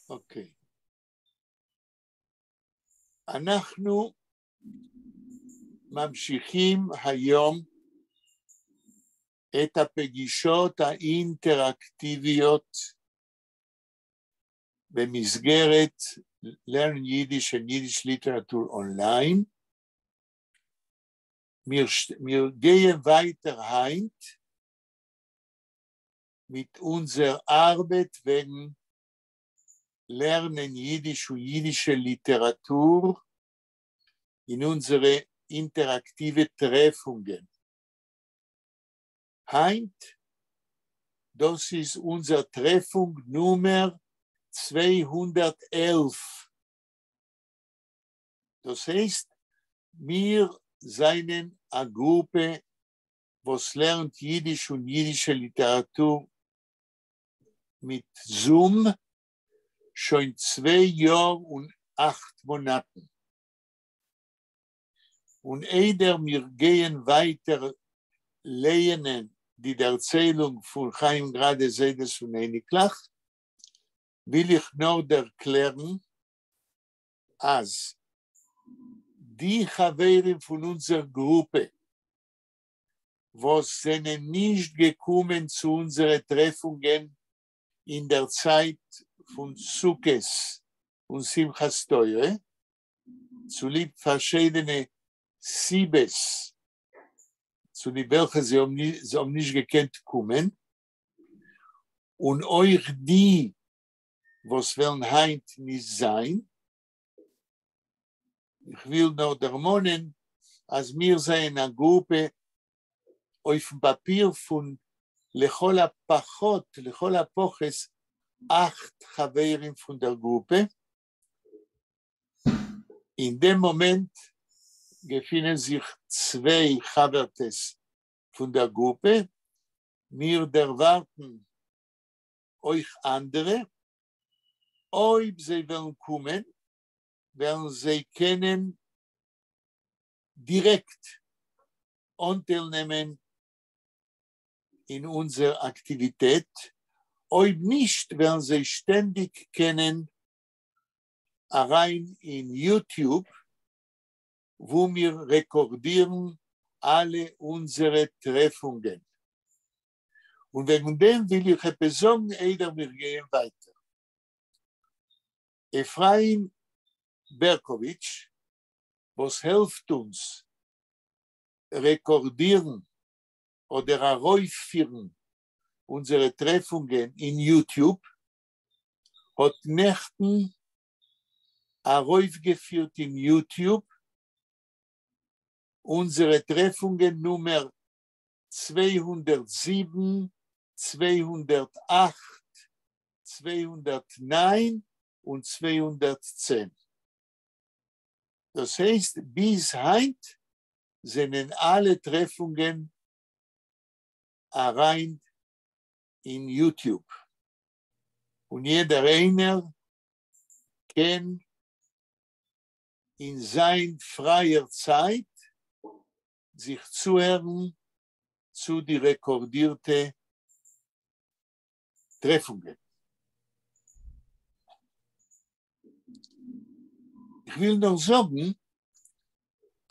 אוקיי. אנחנו ממשיכים היום את הפגישות האינטראקטיביות במסגרת Learn Yiddish and Yiddish Literature Online. Wir gehen weiter heint mit unserer Arbeit wegen Lernen Yiddish und jiddische Literatur in unsere interaktive Treffungen. Heint, das ist unsere Treffung Nummer 211. Das heißt, wir seien eine Gruppe, was lernt Jiddisch und jiddische Literatur mit Zoom schon 2 Jahre und 8 Monaten. Und eider wir gehen weiter lernen die Erzählung von Chaim Grade Sedes und Einiklach, will ich nur erklären, als die Chaverim von unserer Gruppe, was sind nicht gekommen zu unseren Treffungen in der Zeit von Sukkes und Simchas Teure, zulieb verschiedene Sibes, zulieb welche sie nicht gekannt kommen, und euch die, was wollen heint nicht sein, ich will nur ermahnen, als wir sind eine Gruppe auf dem Papier von Lechol HaPachot, Lechol HaPoches, 8 Chaverim von der Gruppe. In dem Moment befinden sich 2 Chavertes von der Gruppe. Wir erwarten euch andere, ob sie wollen kommen, werden sie können direkt teilnehmen in unserer Aktivität. Ob nicht, werden sie ständig können rein in YouTube, wo wir rekordieren alle unsere Treffungen. Und wegen dem will ich etwas sagen, wir gehen weiter. Efraim Berkowitsch, was hilft uns rekordieren oder heraufführen unsere Treffungen in YouTube, hat Nächten heraufgeführt in YouTube unsere Treffungen Nummer 207, 208, 209 und 210. Das heißt, bis heint sind alle Treffungen rein in YouTube. Und jeder einer kann in seiner freier Zeit sich zuhören zu die rekordierte Treffungen. Ich will noch sagen,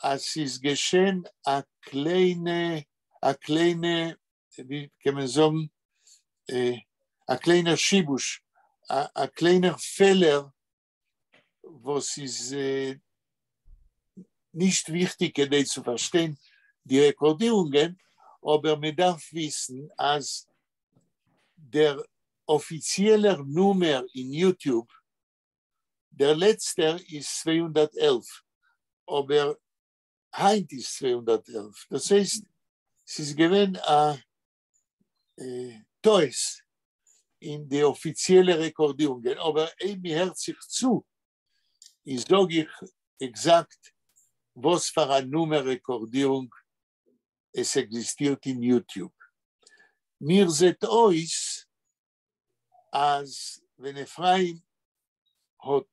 es ist geschehen eine kleine, wie kann man sagen, ein kleiner Schibusch, ein kleiner Fehler, was ist nicht wichtig, zu verstehen, die Rekordierungen, aber man darf wissen, als der offizielle Nummer in YouTube, der letzte ist 211, aber heint ist 211. Das heißt, es ist gewesen ein Toes in die offizielle Rekordierungen, aber mir hört sich zu, ich sage ich exakt, was für eine Nummerrekordierung es existiert in YouTube. Mir seht euch, als wenn Efraim hat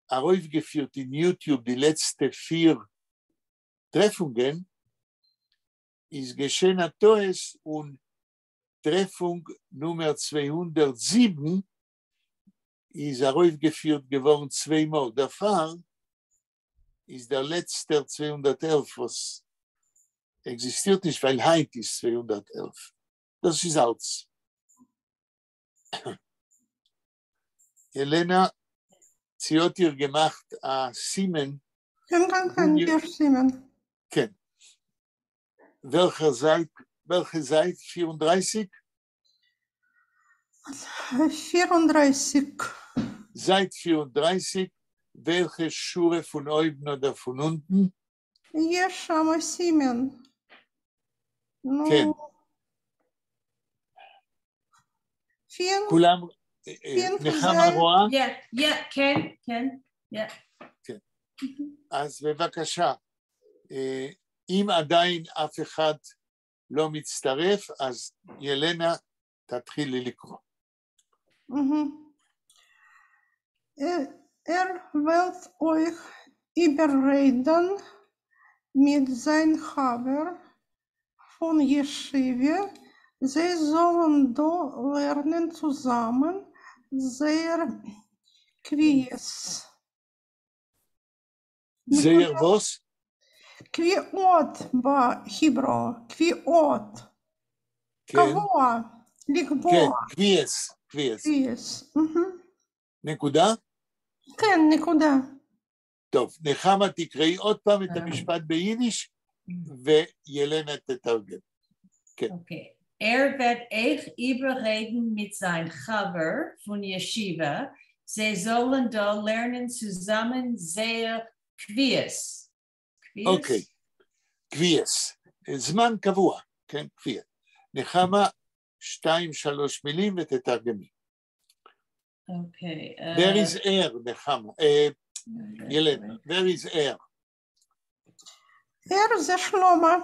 heraufgeführt in YouTube die letzten 4 Treffungen, ist geschehen ein Toes und Treffung Nummer 207 ist aufgeführt geworden zweimal. Davor ist der letzte 211, was existiert nicht, weil heute ist 211. Das ist alles. Jelena, sie hat ihr gemacht Simen. Ihr Simen. כן. welche Seite? 34? 34. Seit 34, welche Schuhe von oben oder von unten? יש שם סימן. כן. כולם, נחמה רואה? כן. אז בבקשה, אם עדיין אף אחד לא מצטרף, אז ילנה תתחילי לקרוא. Wird euch überreden mit seinem Haber von Yeshiva, sie sollen da lernen zusammen sehr Quies. Sehr was? קביעות בהיברו, קביעות. קבוע, לקבוע. כן, קביאס. קביאס. נקודה? כן, נקודה. טוב, נחמה תקראי עוד פעם את המשפט ביידיש, וילנה תתרגם. כן. אוקיי. wird euch überreden mit seinem Chaver von Yeshiva, sie sollen da lernen zusammen sehr Quies. אוקיי, קביאס, זמן קבוע, כן, קביאס. נחמה, 2-3 מילים ותתרגמי. אוקיי. There is air, נחמה, ילנה, there is air. air זה שלמה.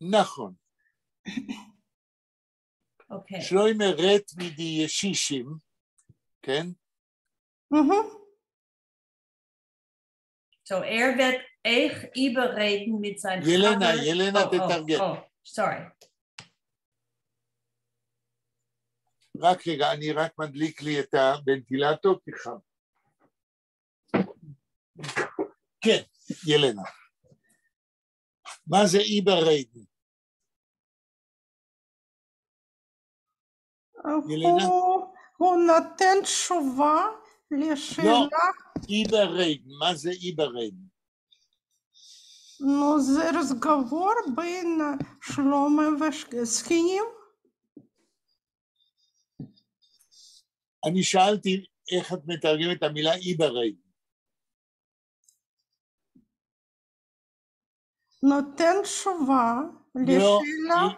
נכון. אוקיי. שלמה רט מדי ישישים, כן? So wird euch überreden mit seinem Jelena, תתרגם. sorry. רק רגע, אני רק מדליק לי את הוונטילטור, כי חם. כן, ילנה. מה זה überreden? הוא נותן תשובה לשאלה... לא, überreden, מה זה überreden? נו, זה разговор בין שלמה וזקנים. אני שאלתי איך את מתרגמת את המילה überreden. נותן תשובה לשאלה...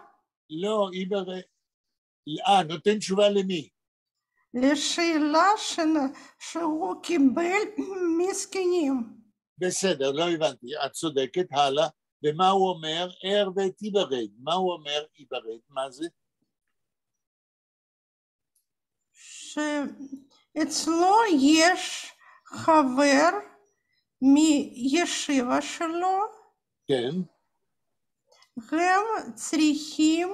לא, überreden. נותן תשובה למי? לשאלה שהוא קיבל מסכנים. בסדר, לא הבנתי, את צודקת, הלאה. ומה הוא אומר? wird überreden. מה הוא אומר überreden? מה זה? שאצלו יש חבר מישיבה שלו. כן. הם צריכים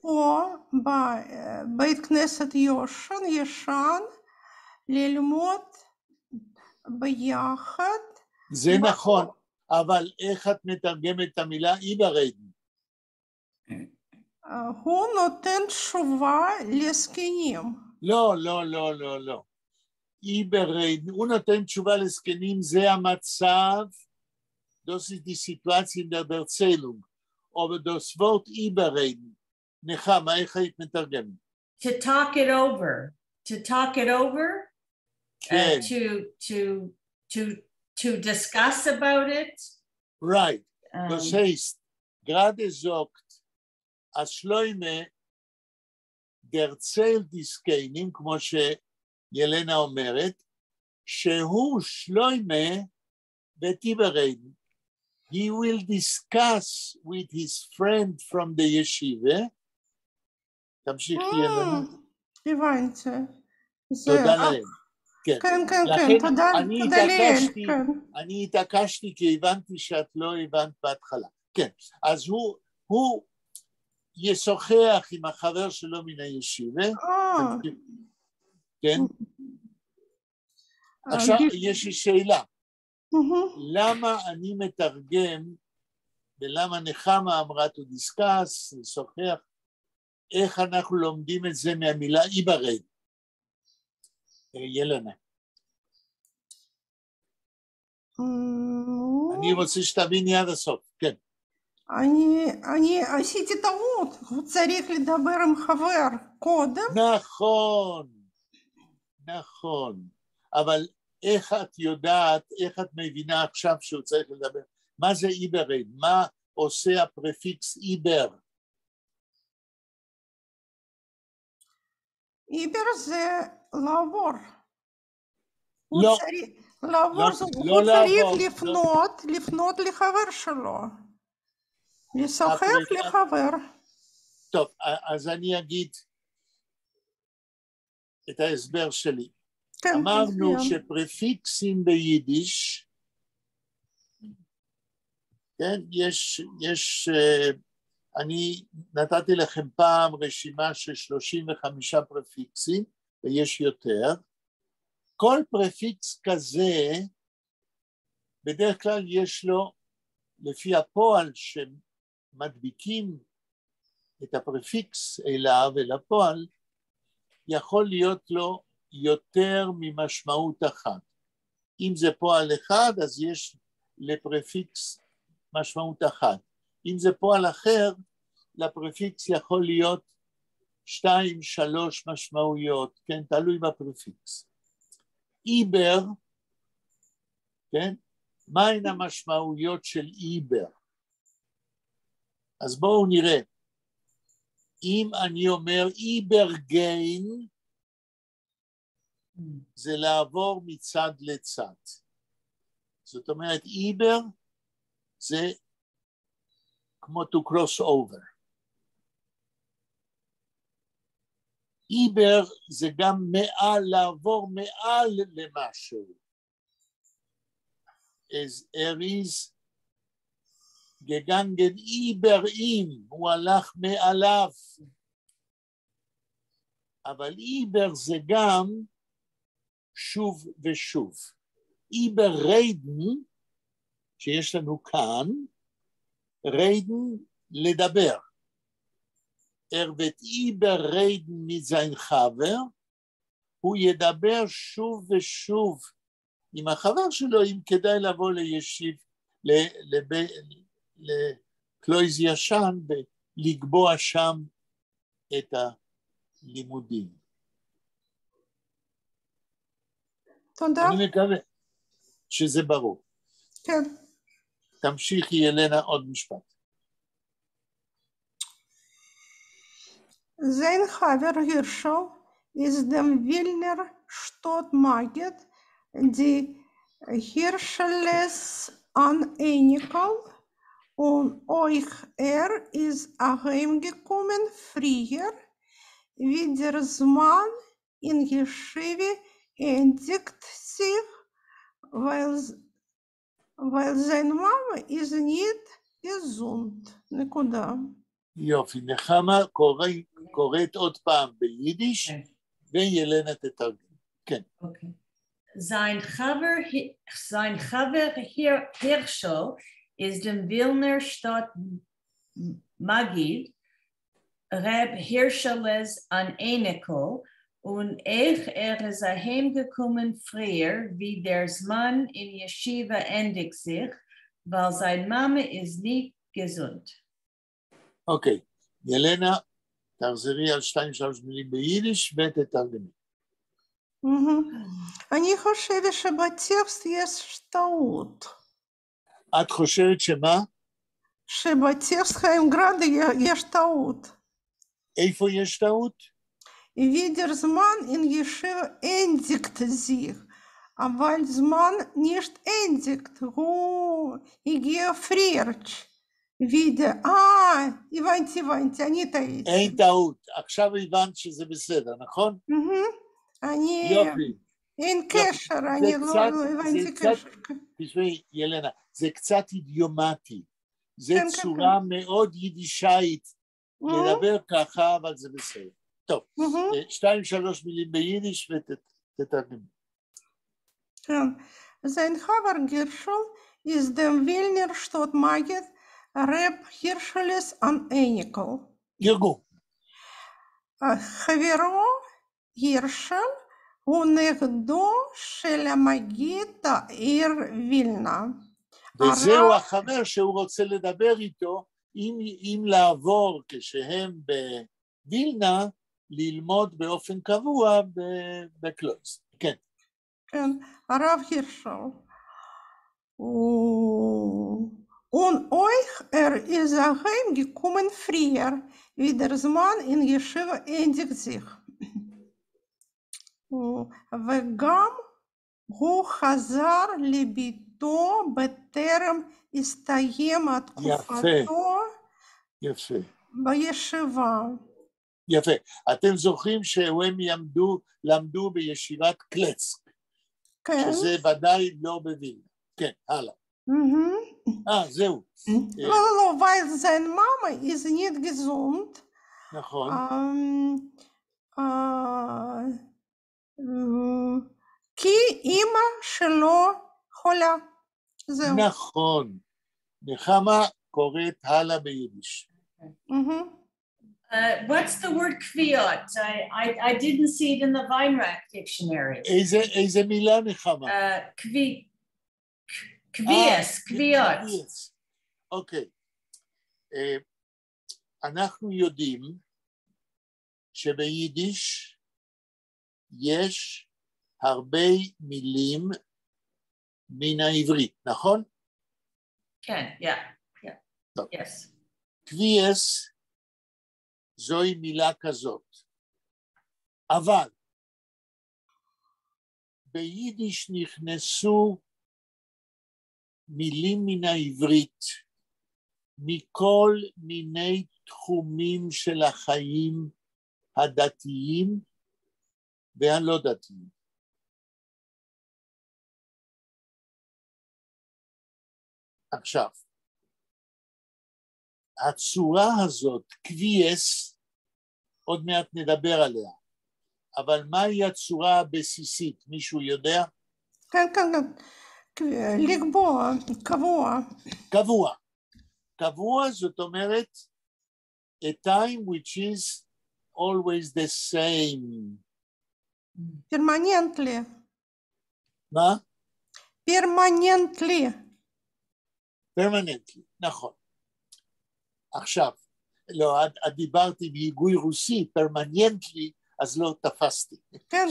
פה בבית כנסת ישן ללמוד ביחד. זה נכון, אבל איך את מתרגמת את המילה überreden? הוא נותן תשובה לזקנים. לא. überreden, הוא נותן תשובה לזקנים, זה המצב, das ist die Situation in der Erzählung. Aber das Wort überreden, נחמה, איך היית מתרגמת? To talk it over. כן. To discuss about it. Right. Das heißt, gerade sagt, als Shloime erzählt die Skenen, כמו שילנה אומרת, שהוא שלוימה ותיבריידן. He will discuss with his friend from the yeshiva. תמשיך ילנה. הבנתי. תודה להם. כן, תודה לאל. אני התעקשתי כי הבנתי שאת לא הבנת בהתחלה. כן, אז הוא ישוחח עם החבר שלו מן הישיבה. כן? עכשיו יש לי שאלה. למה אני מתרגם, ולמה נחמה אמרה to discuss, לשוחח, איך אנחנו לומדים את זה מהמילה איברד? ילנה. אני רוצה שתביני עד הסוף, כן. אני עשיתי טעות, הוא צריך לדבר עם חבר קודם. נכון. אבל איך את יודעת, איך את מבינה עכשיו שהוא צריך לדבר? מה זה איברד? מה עושה הפרפיקס איבר? איבר זה לעבור. לא. לעבור, הוא צריך לפנות לחבר שלו. לשוחח לחבר. טוב, אז אני אגיד את ההסבר שלי. כן, אמרנו שפרפיקסים ביידיש, כן, אני נתתי לכם פעם רשימה של 35 פרפיקסים, ויש יותר. כל פרפיקס כזה, בדרך כלל יש לו, לפי הפועל שמדביקים את הפרפיקס אליו, אל הפועל, יכול להיות לו יותר ממשמעות אחת. אם זה פועל אחד, אז יש לפרפיקס משמעות אחת. אם זה פועל אחר, לפרפיקס יכול להיות 2-3 משמעויות, כן, תלוי בפרפיקס. איבר, כן, מהן המשמעויות של איבר? אז בואו נראה. אם אני אומר איברגן, זה לעבור מצד לצד. זאת אומרת, איבר זה כמו to cross over. איבר זה גם מעל, לעבור מעל למשהו. as is gegangen über ihm, הוא הלך מעליו. אבל איבר זה גם שוב ושוב. איבר ריידן, שיש לנו כאן, ריידן לדבר. wird איבר ריידן mit sein Chaver, הוא ידבר שוב ושוב עם החבר שלו, אם כדאי לבוא לישיב, לקלויז ישן, ולקבוע שם את הלימודים. תודה. אני מקווה שזה ברור. כן. תמשיכי ילנה עוד משפט. Sein Haver Hirschel ist dem Wiener Stadtmaget die Hirscheles Aneinikel und euch ist heimgekommen früher, wie der Mann in Yeshiva endigt sich, weil seine Mama ist nicht gesund. נקודה. יופי, נחמה קוראת עוד פעם ביידיש, וילנה תתרגם. כן. אוקיי. Sein Chaver Hirschel ist dem Wilner Stadtmaggid, Reb Hirscheles Aneinikel, und ist heimgekommen früher, wie der Mann in Yeshiva endigt sich, weil seine Mama ist nicht gesund. אוקיי, ילנה, תחזרי על 2-3 מילים ביידיש ותתרגמי. אני חושבת שבטקסט יש טעות. את חושבת שמה? שבטקסט חיים גרנדה יש טעות. איפה יש טעות? Wie der Mann in Yeshiva endigt sich, אבל זמן nicht endigt, הוא הגיע פרירץ'. הבנתי, אני טעיתי. אין טעות, עכשיו הבנת שזה בסדר, נכון? יופי. אין קשר, אני לא הבנתי קשר. תשמעי, ילנה, זה קצת אידיומטי, זה צורה מאוד יידישאית, לדבר ככה, אבל זה בסדר. טוב, 2-3 מילים ביידיש ותתרגמי. כן. Sein Habergirschel ist dem Wilner Stadtmaget Reb Hirscheles an Einikel. ירגו. חברו הירשל הוא נכדו של המגיד העיר וילנה. וזהו החבר שהוא רוצה לדבר איתו, אם לעבור כשהם בווילנה, ללמוד באופן קבוע בקלוץ. כן. כן, הרב הירשל. Und euch ist heimgekommen früher, wie der Mann in Yeshiva endigt sich. וגם הוא חזר לביתו בטרם הסתיים תקופתו בישיבה. יפה. אתם זוכרים שהם למדו בישיבת קלצק, שזה ודאי לא בווילנה. כן, הלאה. זהו. לא, weil seine Mama ist nicht gesund. נכון. כי אימא שלו חולה. זהו. נכון. נחמה קוראת הלאה ביידיש. What's the word kviot? I didn't see it in the Weinreich dictionary. איזה מילה נחמה? kviot. אוקיי. אנחנו יודעים שביידיש יש הרבה מילים מן העברית, נכון? כן, yeah. Yes. קוויאס זוהי מילה כזאת, אבל ביידיש נכנסו מילים מן העברית מכל מיני תחומים של החיים הדתיים והלא דתיים. עכשיו, הצורה הזאת, קוויאס, עוד מעט נדבר עליה, אבל מהי הצורה הבסיסית? מישהו יודע? כן. לקבוע, קבוע. קבוע זאת אומרת, a time which is always the same. Permanently. מה? Permanently, נכון. עכשיו, לא, את דיברתי בהיגוי רוסי, פרמננטלי, אז לא תפסתי. כן.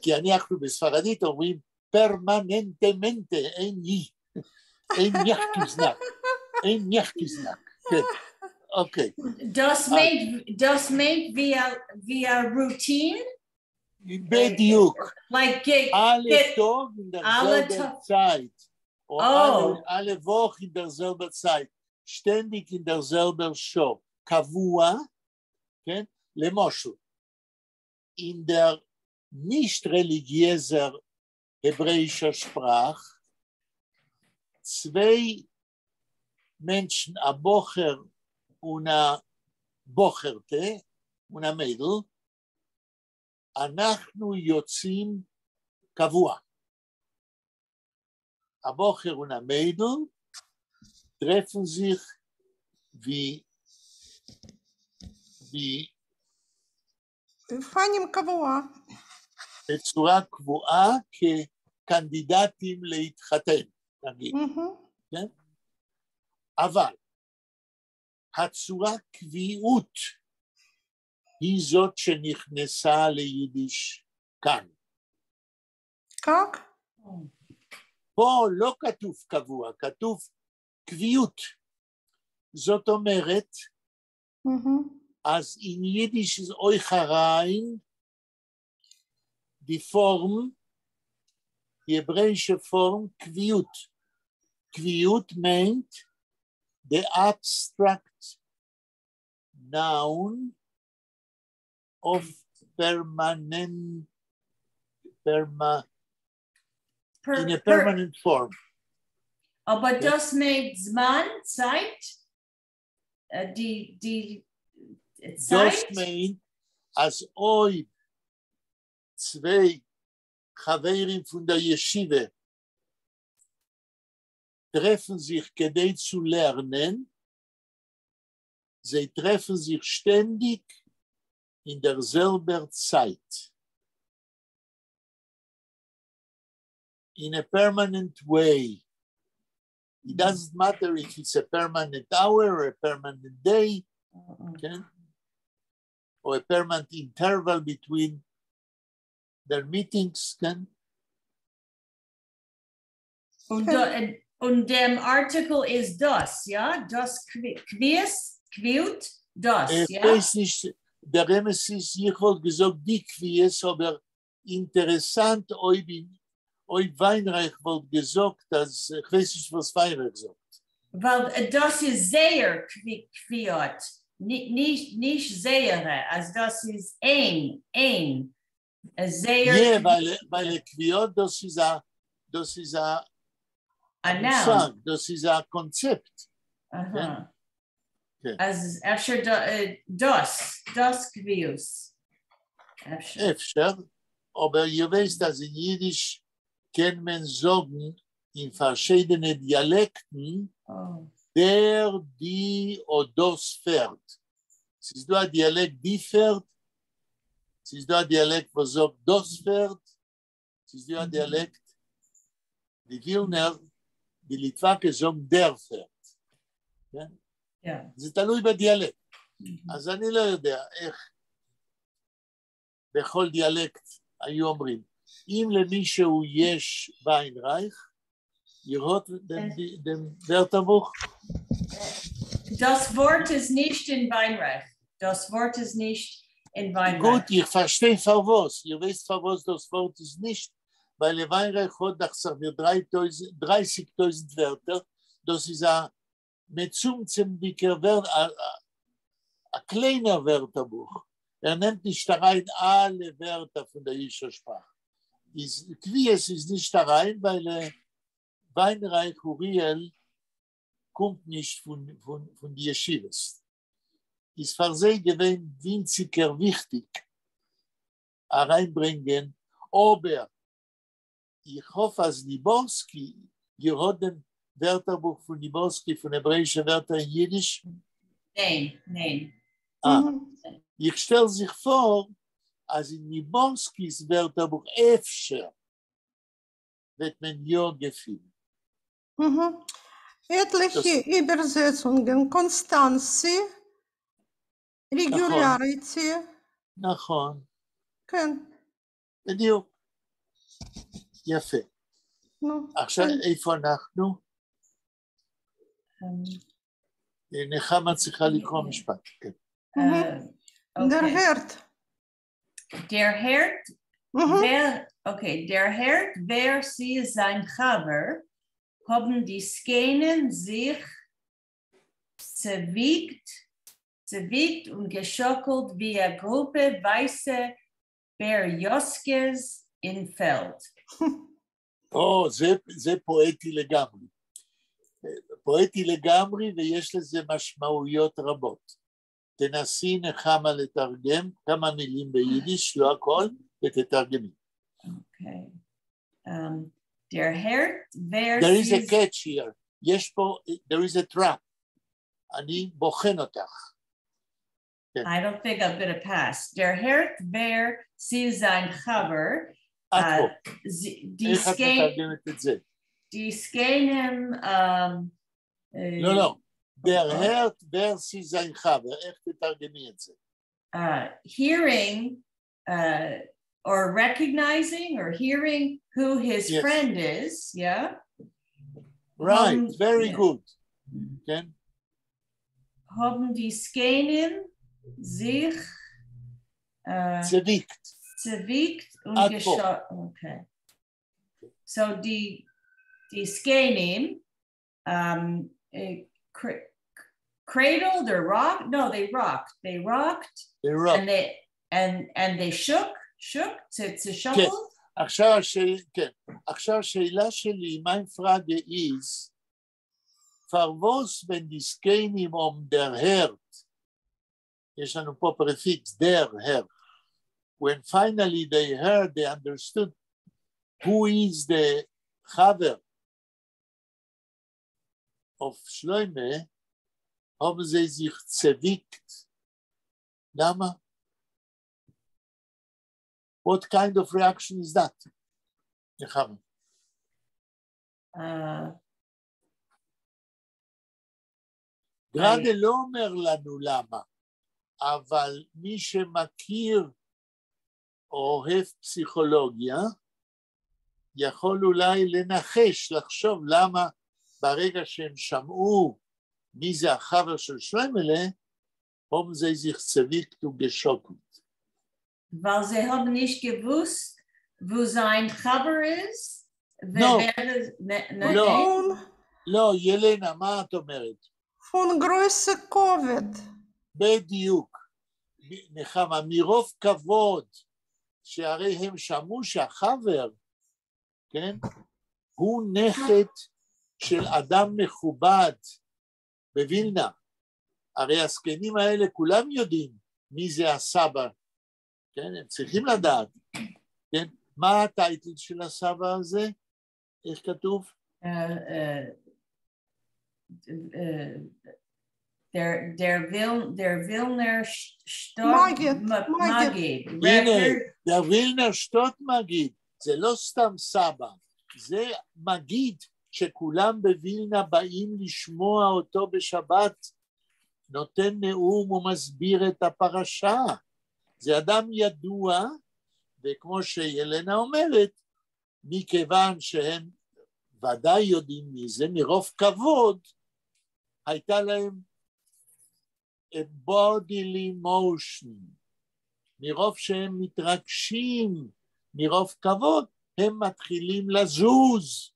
כי אנחנו בספרדית אומרים, פרמננטמנטה, אין יחקיזנק, כן, אוקיי. Das meint via routine? בדיוק. Like alle Tag in derselben Zeit. Alle Woche in derselben Zeit. ständig in derselben Show. קבוע, כן? למשל, in der nicht religiöser hebräischer Sprach, zwei Menschen, a Bocher und a Bocherte und a Mädel, אנחנו יוצאים קבוע. הבוחר und a Mädel treffen sich wie לפעמים קבוע. בצורה קבועה כקנדידטים להתחתן, נגיד. כן? אבל הצורה קביעות היא זאת שנכנסה ליידיש כאן. כך? פה לא כתוב קבוע, כתוב קביעות. זאת אומרת, אז in Jiddisch ist euch herein die Form, die hebräische Form Kviut. Kviut meint the abstract noun of in a permanent form. Aber das meint Zman, Zeit? Die Zeit? Das meint, als euch zwei Chaverim von der Yeshiva treffen sich kedei zu lernen, sie treffen sich ständig in derselben Zeit. In a permanent way. It doesn't matter if it's a permanent hour or a permanent day, okay? Or a permanent interval between their meetings. Okay? Und dem Artikel ist das, ja? Das quiut, das, ja? Weiß nicht, der Remes ist, ich wollte gesagt, die Quies, aber interessant, euch Weinreich wollte gesagt, dass, ich weiß nicht, was Weinreich sagt. Weil das ist sehr quiut, nicht sehr, also das ist ein, sehr. Ja, weil Quiot, das ist ein noun. Das ist ein Konzept. Aha. Okay. Also, אפשר das quius. Efter, aber ihr wisst, dass in Jiddisch kann man sagen, in verschiedenen Dialekten, der, die oder das Pferd. Es ist da ein Dialekt, die Pferd. Es ist da ein Dialekt, was sagt das Pferd. Es ist da ein Dialekt, die Wilner, die Litvake sagen der Pferd. זה תלוי בדיאלקט. אז אני לא יודע איך בכל דיאלקט היו אומרים, אם למישהו יש ויינרייך, לראות dem Wörterbuch. Das Wort ist nicht in Weinreich. Das Wort ist nicht in Weinreich. Gut, ich verstehe verwas. Ihr wisst verwas, das Wort ist nicht, weil in Weinreich hat nach 30.000 Wörter, das ist ein מצומצם דיקר ein kleiner Wörterbuch. Nimmt nicht da rein alle Wörter von der jüdischen Sprache. Quies ist nicht da rein, weil Weinreich Uriel kommt nicht von den Yeshivas. Ist für sie gewesen winziger wichtig reinbringen, aber ich hoffe, dass Liborski gehört Wörterbuch von Liborski, von hebräischen Wörtern in Jiddisch? Nein. Ich stelle sich vor, als in Liborskis Wörterbuch Efscher wird man ja gefunden. Etliche Übersetzungen, Constancy, Regularity. נכון. כן. בדיוק. יפה. עכשיו איפה אנחנו? נחמה צריכה לקרוא משפט. Der Herd. Der Herd, der Herd, wer sie sein Chaver, haben die Skenen sich zerwiegt und geschockelt wie eine Gruppe weiße Berjoskes im Feld. זה פואטי לגמרי. פואטי לגמרי ויש לזה משמעויות רבות. תנסי נחמה לתרגם כמה מילים ביידיש, לא הכל, ותתרגמי. Okay. Der Herd, wer There is a catch here. יש פה, there is a trap. אני בוחן אותך. I don't think I'm going to pass. Der Herd, wer sie sein Chaber, die Skenen, לא. Der Herd, wer sie sein Chaber, איך תתרגמי את זה? Hearing or recognizing or hearing who his friend is, yeah? Right, very good. Okay. Haben die Skenen sich zerwiegt und geschossen. Okay. So die Skenim cradled or rocked? No, they rocked. They rocked. And they shook to shuffle. עכשיו השאלה שלי, mein Frage ist, für was, wenn die Skenim der Herd, יש לנו פה prefix, der Herd, when finally they heard, they understood who is the Chaver of Shloime, haben sie sich zerwickt. Lama? What kind of reaction is that? גרדה לא אומר לנו למה, אבל מי שמכיר או אוהב פסיכולוגיה, יכול אולי לנחש, לחשוב למה ברגע שהם שמעו מי זה החבר של שלוימלה, haben sie sich zerwickt und geschockt. Weil sie haben nicht gewusst, wo sein Chaber ist? לא, ילנה, מה את אומרת? Von Größe כובד. בדיוק. נחמה, מרוב כבוד, שהרי הם שמעו שהחבר, כן, הוא נכד של אדם מכובד בווילנה. הרי הזקנים האלה כולם יודעים מי זה הסבא, כן, הם צריכים לדעת, כן, מה הטייטל של הסבא הזה? איך כתוב? Der Wilner Stott Magid. הנה, der Wilner Stott Magid, זה לא סתם סבא, זה מגיד שכולם בווילנה באים לשמוע אותו בשבת, נותן נאום ומסביר את הפרשה. זה אדם ידוע, וכמו שילנה אומרת, מכיוון שהם ודאי יודעים מי זה, מרוב כבוד, הייתה להם bodily motion, מרוב שהם מתרגשים, מרוב כבוד, הם מתחילים לזוז.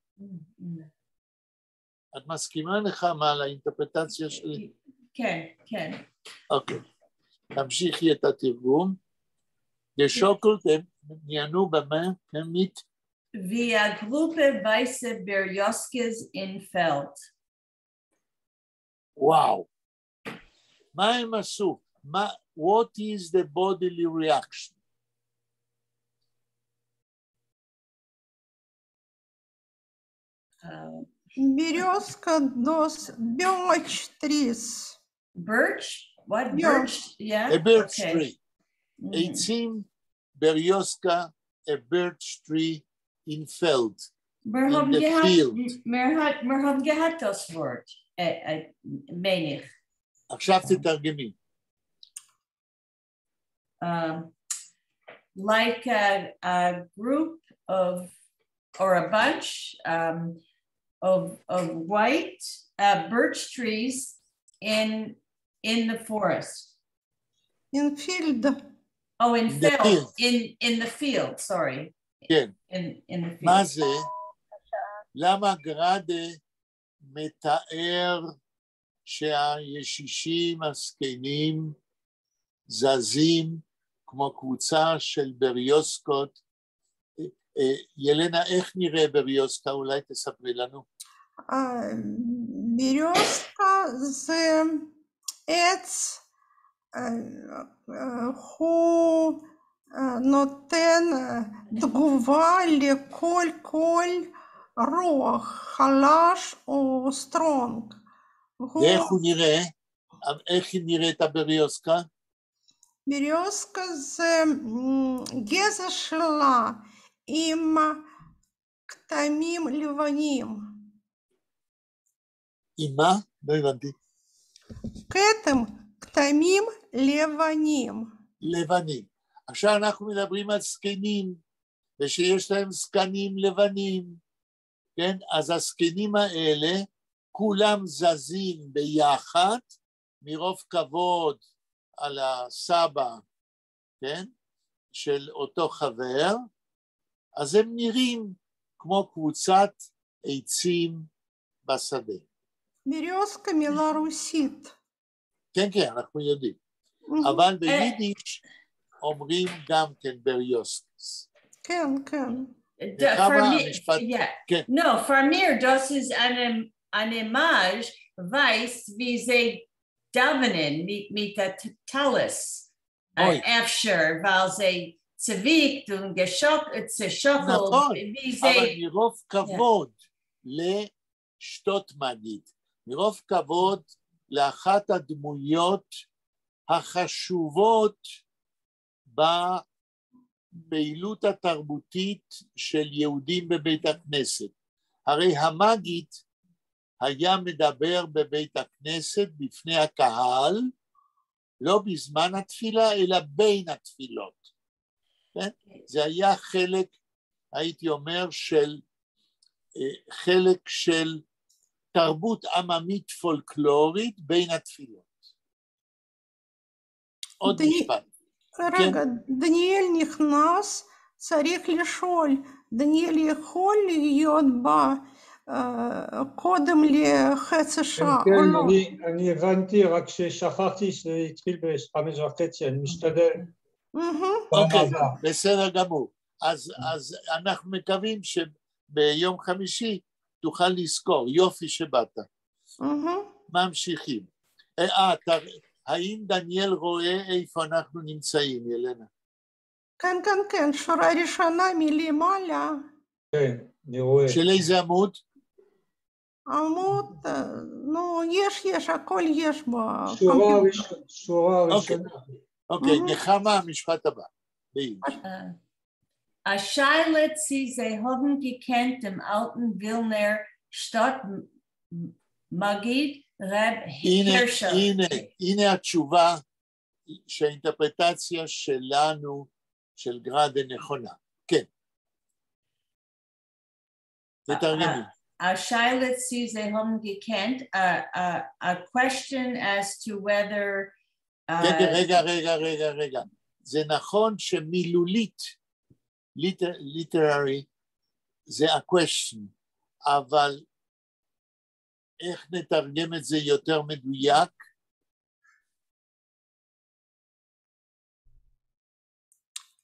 את מסכימה נחמה על האינטרפרטציה שלי? כן, כן. אוקיי, תמשיכי את התרגום. geschockt, נענו במה, כמית? Wie a Gruppe weiße Berjoskes in Feld. וואו. מה הם עשו? What is the bodily reaction? Березка dos birch trees. Birch? What? Yeah. Birch? Yeah. A birch okay. tree. עצים, ברioska, a birch tree in Feld. Wir in haben the gehabt, field. wir haben gehabt das Wort, meine ich. עכשיו תתרגמי. Like a group of, or a bunch of white birch trees in the forest. In field. Oh, in the field. field. In the field, sorry. כן. In the field. מה זה? למה גרדה מתאר שהישישים הזקנים זזים כמו קבוצה של בריוסקות? ילנה, איך נראה בריוסקה? אולי תספרי לנו. בריוסקה זה עץ, הוא נותן תגובה לכל קול רוח, חלש או סטרונג. ואיך הוא נראה? איך היא נראית הבריוסקה? בריוסקה זה גזע שלה עם כתמים לבנים. עם מה? לא הבנתי. כתמים לבנים. לבנים. עכשיו אנחנו מדברים על זקנים, ושיש להם זקנים לבנים, כן? אז הזקנים האלה, כולם זזים ביחד, מרוב כבוד על הסבא, כן? של אותו חבר, אז הם נראים כמו קבוצת עצים בשדה. בריוסקה מילה רוסית. כן, כן, אנחנו יודעים. אבל ביידיש אומרים גם כן בריוסקס. כן, כן. No, für mir, das ist eine Image, weiß, wie sie davenen mit der Talis. After, weil sie צוויקט ושוקל, נכון, אבל מרוב כבוד לשתות מגיד, מרוב כבוד לאחת הדמויות החשובות בפעילות התרבותית של יהודים בבית הכנסת. הרי המגיד היה מדבר בבית הכנסת בפני הקהל, לא בזמן התפילה, אלא בין התפילות. כן? זה היה חלק, הייתי אומר, חלק של תרבות עממית פולקלורית בין התפילות. עוד משפט. רגע, דניאל נכנס, צריך לשאול, דניאל יכול להיות בה קודם לחצי שעה או לא? כן, אני הבנתי, רק ששכחתי שזה התחיל ב-5:30, אני משתדל. אוקיי, בסדר גמור. אז אנחנו מקווים שביום חמישי תוכל לזכור, יופי שבאת. ממשיכים. האם דניאל רואה איפה אנחנו נמצאים, ילנה? כן, שורה ראשונה מלמעלה. כן, אני רואה. של איזה עמוד? עמוד, יש, הכל יש בה. שורה ראשונה. אוקיי, נחמה המשפט הבא. Scheilet sie haben gekannt im alten Wilner Stadtmagid Reb Hirschel. הנה התשובה שהאינטרפרטציה שלנו, של גראדה נכונה. כן. תתרגמי. Scheilet sie haben gekannt, a question as to whether... רגע. זה נכון שמילולית, literary, זה ה-question, אבל איך נתרגם את זה יותר מדויק?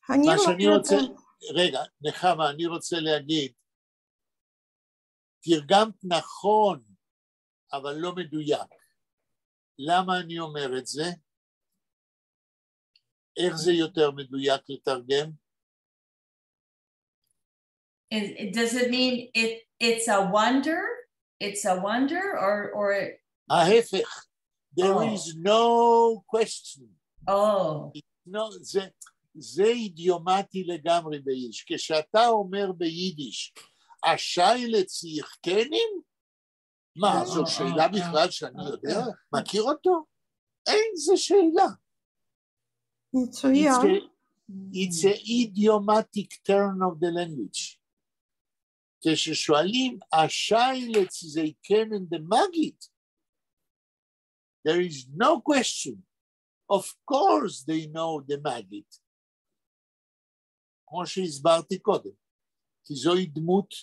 מה שאני רוצה, רגע, נחמה, אני רוצה להגיד, תרגמת נכון, אבל לא מדויק. למה אני אומר את זה? איך זה יותר מדויק לתרגם? Does it mean it's a wonder? It's a wonder or ההפך. There is no question. No, זה אידיומטי לגמרי ביידיש. כשאתה אומר ביידיש, השיילה ציחקנים? מה, זו שאלה בכלל שאני יודע? מכיר אותו? אין, זו שאלה. It's an idiomatic turn of the language. כששואלים, השיילה ציחקנים במגיד, there is no question. Of course they know the מגיד. כמו שהסברתי קודם. כי זוהי דמות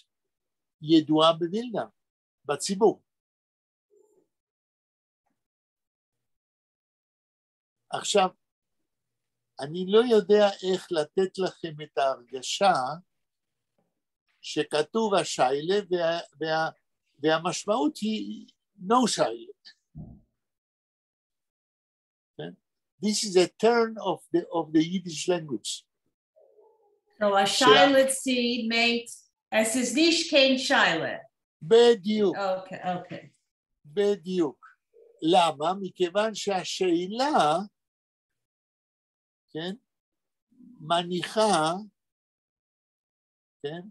ידועה בווילנה, בציבור. עכשיו, אני לא יודע איך לתת לכם את ההרגשה שכתוב השיילה והמשמעות היא no שיילה. This is a turn of the Yiddish language. So a shaylet seed makes as is nicht kein shaylet. בדיוק. Okay. בדיוק. למה? מכיוון שהשאלה, כן, מניחה, כן,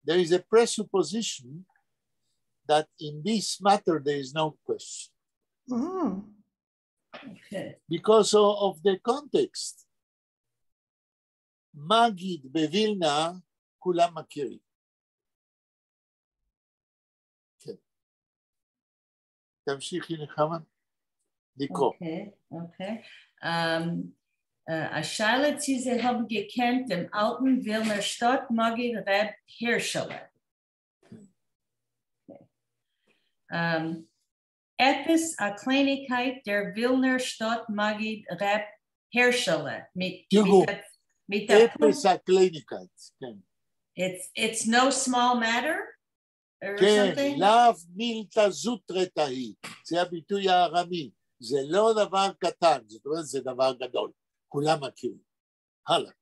there is a presupposition that in this matter there is no question. Okay. Because of the context. מגיד בווילנה כולם מכירים. כן. תמשיכי נחמה. לקרוא. Okay. Scheilet sie haben gekannt im alten Wilner Stadtmagid Reb Hirschel. Etwas a Kleinigkeit der Wilner Stadtmagid Reb Hirschel. אפס הקליניקאית, כן. It's no small matter? כן, לאו מילתא זוטרתא היא, זה הביטוי הארמי, זה לא דבר קטן, זאת אומרת זה דבר גדול, כולם מכירים. הלאה.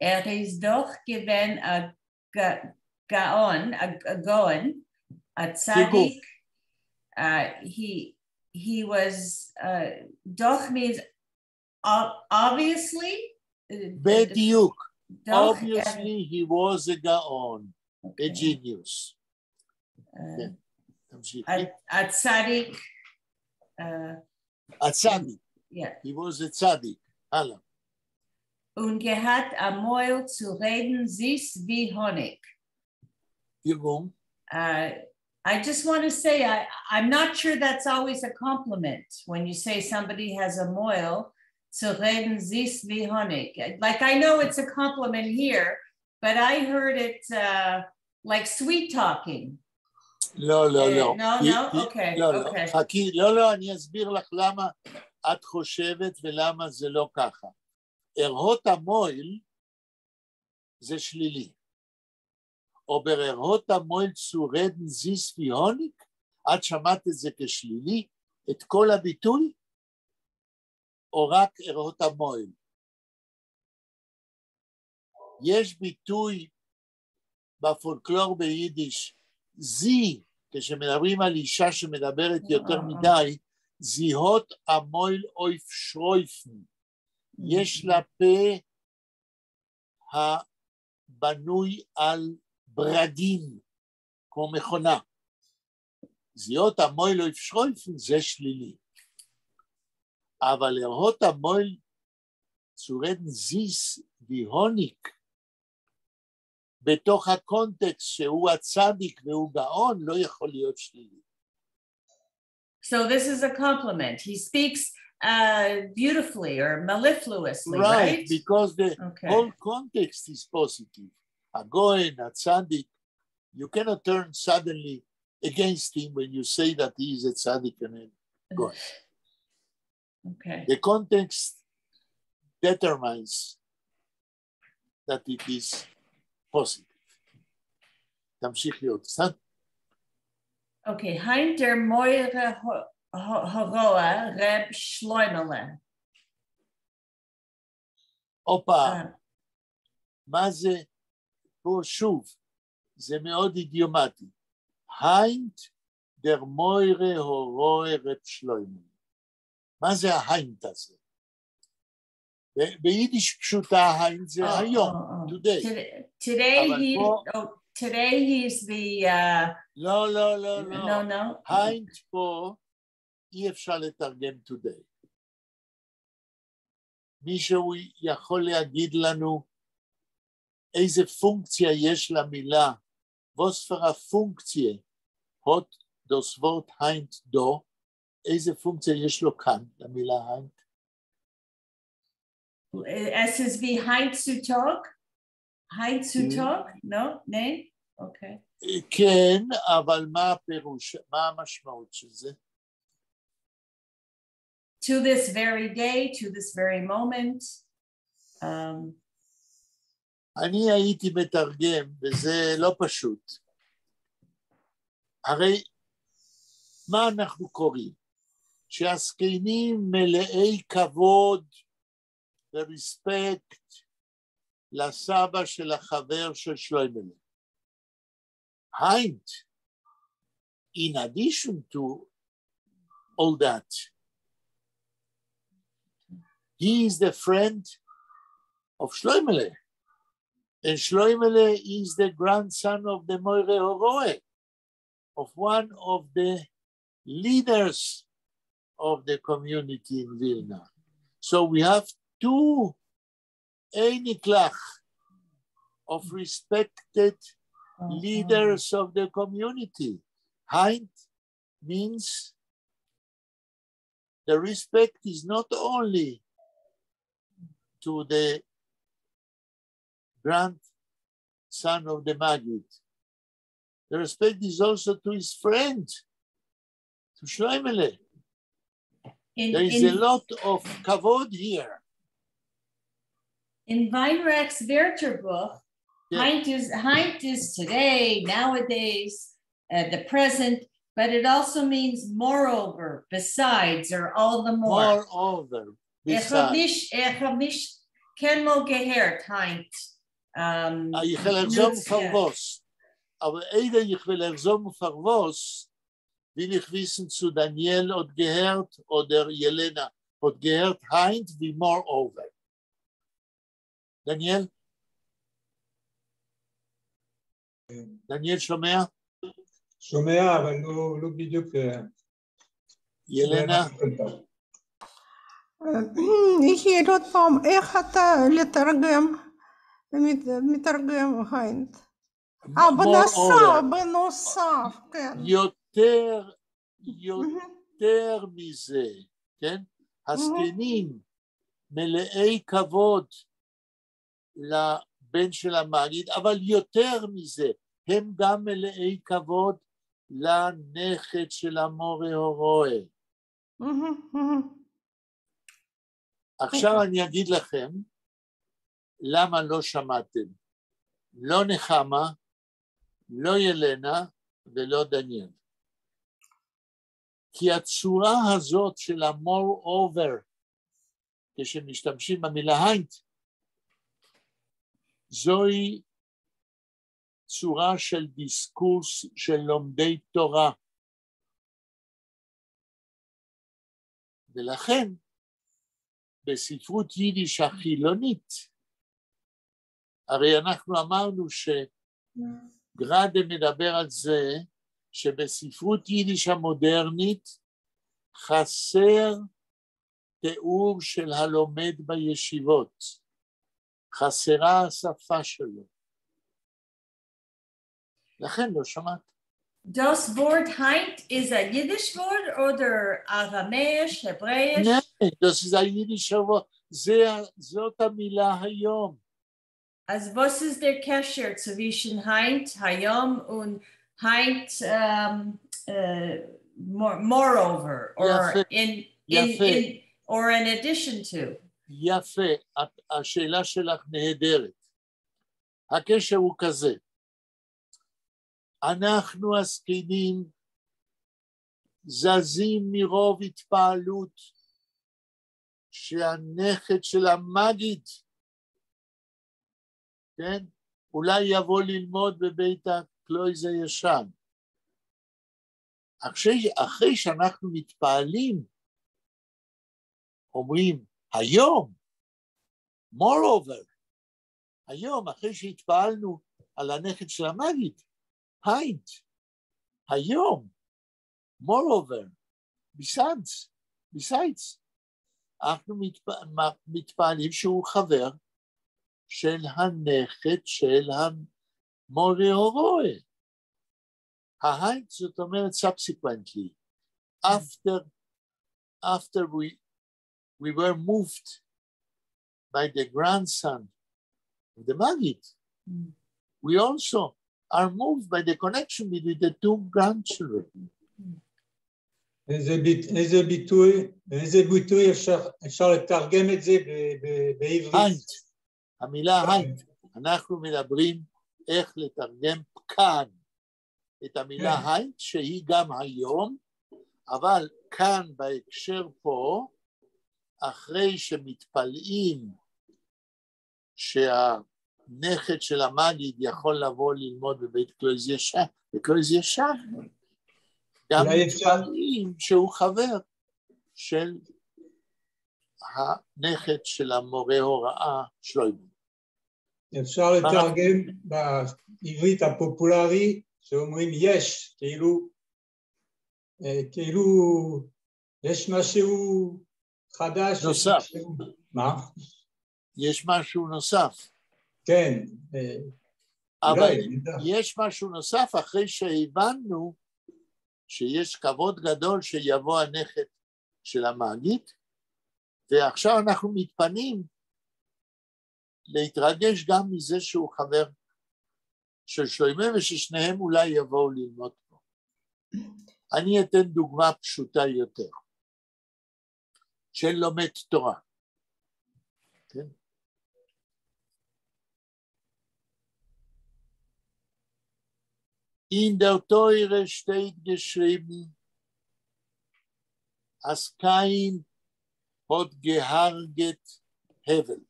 Is doch gewesen a Gaon, a Goen, a Tzaddik. He was, doch means obviously. בדיוק. Obviously he was a Gaon, a genius. כן, תמשיכי. A Tzaddik. A Tzaddik. Yeah. He was a Tzaddik. הלאה. Und hat am Mäuel zu reden, süß wie Honig. תרגום. I just want to say, I'm not sure that's always a compliment when you say somebody has a Mäuel zu reden, süß wie Honig. Like, I know it's a compliment here, but I heard it like sweet talking. לא, לא, לא. No, okay. לא, לא, okay. חכי, לא, אני אסביר לך למה את חושבת ולמה זה לא ככה. ערהות המויל זה שלילי. או בערהות המויל צורדן זיס ויהוניק, את שמעת את זה כשלילי, את כל הביטוי, או רק ערהות המויל? יש ביטוי בפולקלור ביידיש, זי, כשמדברים על אישה שמדברת יותר מדי, זיהות המויל אויף שרויפן. יש לה פה הבנוי על ברגים, כמו מכונה. זיהות המויל אויף שרויפן זה שלילי. אבל ערהות המויל צורדן זיס ויהוניק, בתוך הקונטקסט שהוא הצדיק והוא גאון, לא יכול להיות שלילי. So this is a compliment. He speaks beautifully or mellifluously, right? Because the whole context is positive. A Goen, a tzaddik, you cannot turn suddenly against him when you say that he is a tzaddik and a Goen. Okay. The context determines that it is positive. תמשיך להיות, סתם? Okay, Hein der Moire Horoa Reb Shloimele. הופה, מה זה פה שוב? זה מאוד אידיומטי. היינט דר מוירה הורוי רב שלוימל. מה זה ההיינט הזה? ביידיש פשוטה היינט זה היום, today. Today he's the... לא, לא, לא, לא. No. היינט פה אי אפשר לתרגם today. מישהו יכול להגיד לנו איזה פונקציה יש למילה, was für eine Funktion hat das Wort Heint da, איזה פונקציה יש לו כאן, למילה Heint? Es ist wie Heint zu Tag? Heint zu Tag? No? Nee? Okay. כן, אבל מה הפירוש, מה המשמעות של זה? To this very day, to this very moment. אני הייתי מתרגם, וזה לא פשוט. הרי מה אנחנו קוראים? שהזקנים מלאי כבוד ורספקט לסבא של החבר של שלוימלה. היינט, in addition to all that, he is the friend of Shloimele. And Shloimele is the grandson of the Moire Horoe, of one of the leaders of the community in Vilna. So we have two Einiklach of respected leaders of the community. Heint means the respect is not only to the grandson of the Maggid. The respect is also to his friend, to Shloimele. There is a lot of kavod here. In Weinreich's Wörterbuch, Heint is today, nowadays, the present, but it also means moreover, besides, or all the more. Moreover, besides. Ken mo gehört, heint. Ich will exam verwas. Aber ich will exam verwas, will ich wissen zu Daniel hat gehört oder Jelena hat gehört, heint wie moreover. דניאל? דניאל שומע? שומע, אבל לא בדיוק. ילנה? יחיל עוד פעם, איך אתה מתרגם היינט? בנוסף, כן. יותר מזה, כן? הזקנים מלאי כבוד לבן של המגיד, אבל יותר מזה, הם גם מלאי כבוד לנכד של המורה הרואה. עכשיו אני אגיד לכם למה לא שמעתם. לא נחמה, לא ילנה ולא דניאל. כי הצורה הזאת של המור אובר, כשמשתמשים במילה היינט, זוהי צורה של דיסקורס של לומדי תורה. ולכן, בספרות יידיש החילונית, הרי אנחנו אמרנו שגרדה מדבר על זה, שבספרות יידיש המודרנית חסר תיאור של הלומד בישיבות, חסרה השפה שלו. לכן לא שמעת. Das Wort heint ist ein Jiddisch Wort oder Aramäisch, Hebräisch? Nein, das ist ein jiddischer Wort. זאת המילה היום. Also was ist der Kesher zwischen heint, hayom und heint moreover or or in addition to? יפה, השאלה שלך נהדרת. הקשר הוא כזה. אנחנו הזקנים זזים מרוב התפעלות שהנכד של המגיד, כן? אולי יבוא ללמוד בבית הקלויז הישן. אחרי שאנחנו מתפעלים, אומרים, היום, moreover, היום, אחרי שהתפעלנו על הנכד של המגיד, היינט, היום, moreover, besides, אנחנו מתפעלים שהוא חבר של הנכד של המורה הרואה. ההיינט זאת אומרת subsequently, after we were moved by the grandson of the Maggid, we also are moved by the connection between the two grandchildren. איזה ביטוי אפשר לתרגם את זה בעברית? היינט, המילה היינט, אנחנו מדברים איך לתרגם כאן את המילה היינט, שהיא גם היום, אבל כאן בהקשר פה, אחרי שמתפלאים שהנכד של המגיד יכול לבוא ללמוד בבית קלויז ישן, גם מתפלאים שהוא חבר של הנכד של המורה הוראה שלוימו. אפשר לתרגם בעברית הפופולרי שאומרים יש, כאילו יש משהו חדש. נוסף. מה? יש משהו נוסף. כן. אבל יש משהו נוסף אחרי שהבנו שיש כבוד גדול שיבוא הנכד של המגיד, ועכשיו אנחנו מתפנים להתרגש גם מזה שהוא חבר של שלוימה וששניהם אולי יבואו ללמוד פה. אני אתן דוגמה פשוטה יותר של לומד תורה. כן? In der Teure steht geschrieben, als Kain hat geharget Hevel.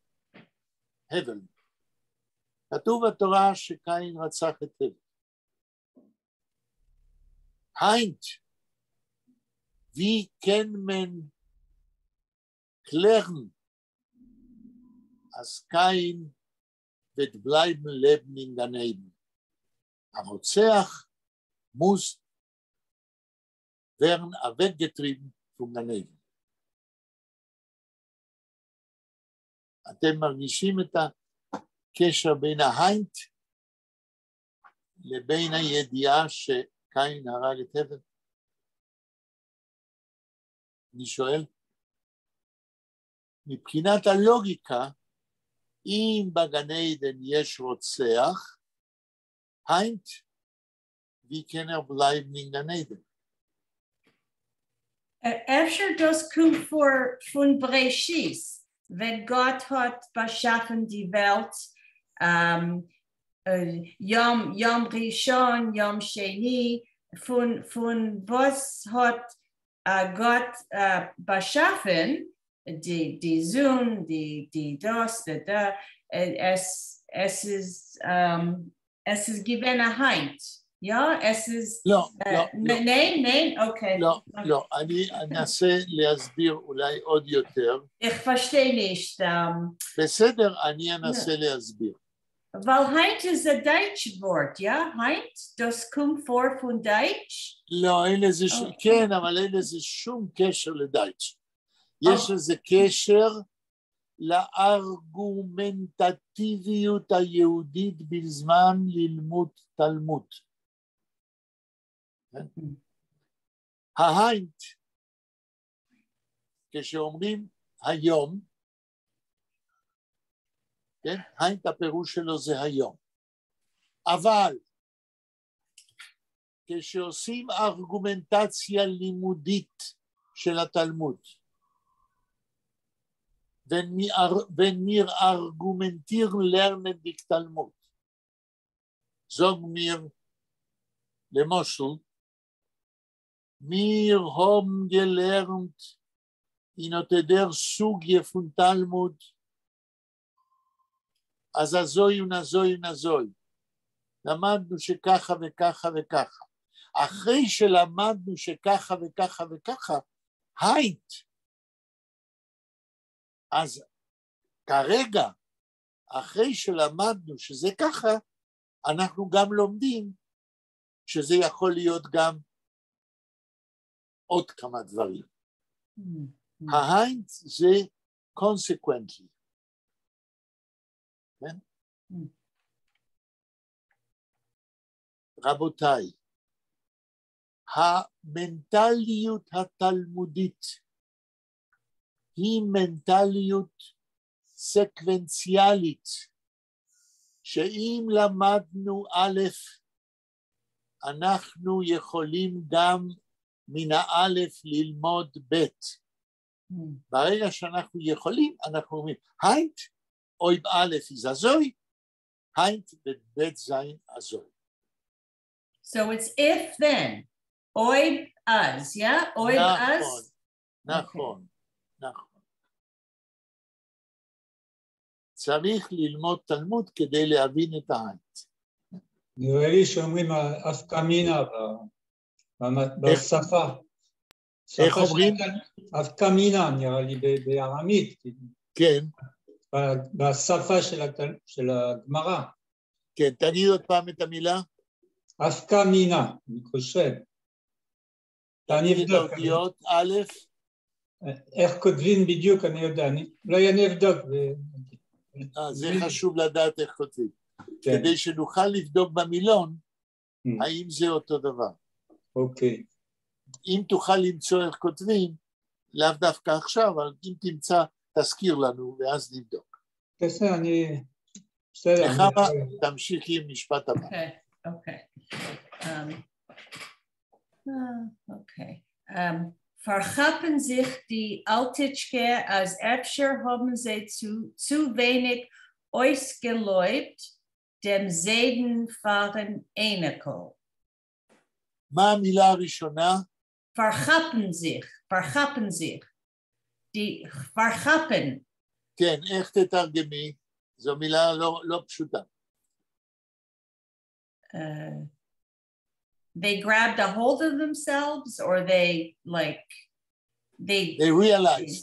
הבל. כתוב בתורה שקין רצח את הבל. Heint, wie kann man klären, als Kain wird bleiben leben in Gan Eden. הרוצח muss werden weggetrieben vom Gan Eden. אתם מרגישים את הקשר בין ההיינט לבין הידיעה שקין הרג את הבל? אני שואל, מבחינת הלוגיקה, אם בגן עדן יש רוצח, היינט, wie kann bleiben in Gan Eden? Efter das kommt von Bereshis, wenn Gott hat geschaffen die Welt, Yom Rishon, Yom Sheni, von was hat Gott geschaffen, die Sonne, die das, es ist gewesen Heint. Ja, es ist... לא, nein, okay. לא, אני אנסה להסביר אולי עוד יותר. Ich verstehe nicht. בסדר, אני אנסה להסביר. Weil Heint ist ein Deutsch Wort, ja? Heint, das kommt von Deutsch? לא, אין לזה, כן, אבל אין לזה שום קשר לדייטש. יש לזה קשר לארגומנטטיביות היהודית בזמן ללמוד תלמוד. ההיינט, כשאומרים היום, כן? היינט הפירוש שלו זה היום. אבל כשעושים ארגומנטציה לימודית של התלמוד, wenn wir argumentieren lernen die Talmud, sagen wir, למשל, wir haben gelernt in der Sugie von Talmud, אז הזוי ונזוי ונזוי. למדנו שככה וככה וככה. אחרי שלמדנו שככה וככה וככה, היינט. אז כרגע, אחרי שלמדנו שזה ככה, אנחנו גם לומדים שזה יכול להיות גם עוד כמה דברים. ההיינט זה consequently. כן? רבותיי, המנטליות התלמודית היא מנטליות סקוונציאלית, שאם למדנו א', אנחנו יכולים גם מן האלף ללמוד ב'. ברגע שאנחנו יכולים, אנחנו אומרים, היינט, אוי באלף איז הזוי, היינט בבית זין הזוי. So it's if then, oib az, yeah? Oib az? נכון, נכון. צריך ללמוד תלמוד כדי להבין את ההיינט. נראה לי שאומרים אף קמינה בשפה. איך אומרים? אף קמינה נראה לי בארמית. כן. בשפה של הגמרא. כן, תגיד עוד פעם את המילה. אף קמינה, אני חושב. אני אבדוק. א', איך כותבים בדיוק, אני יודע. לא אני אבדוק. זה חשוב לדעת איך כותבים. כדי שנוכל לבדוק במילון, האם זה אותו דבר. אוקיי. אם תוכל למצוא איך כותבים, לאו דווקא עכשיו, אבל אם תמצא, תזכיר לנו, ואז נבדוק. בסדר, אני... בסדר. נחמה, תמשיכי עם משפט הבא. Okay. Okay. Vergappen sich die Altitschke, als Äpfel haben sie zu wenig ausgeläubt, dem Seden fahren Enekel. מה המילה הראשונה? Vergappen sich. Die vergappen. כן, איך תתרגמי? זו מילה לא פשוטה. They grabbed a hold of themselves, or they realized.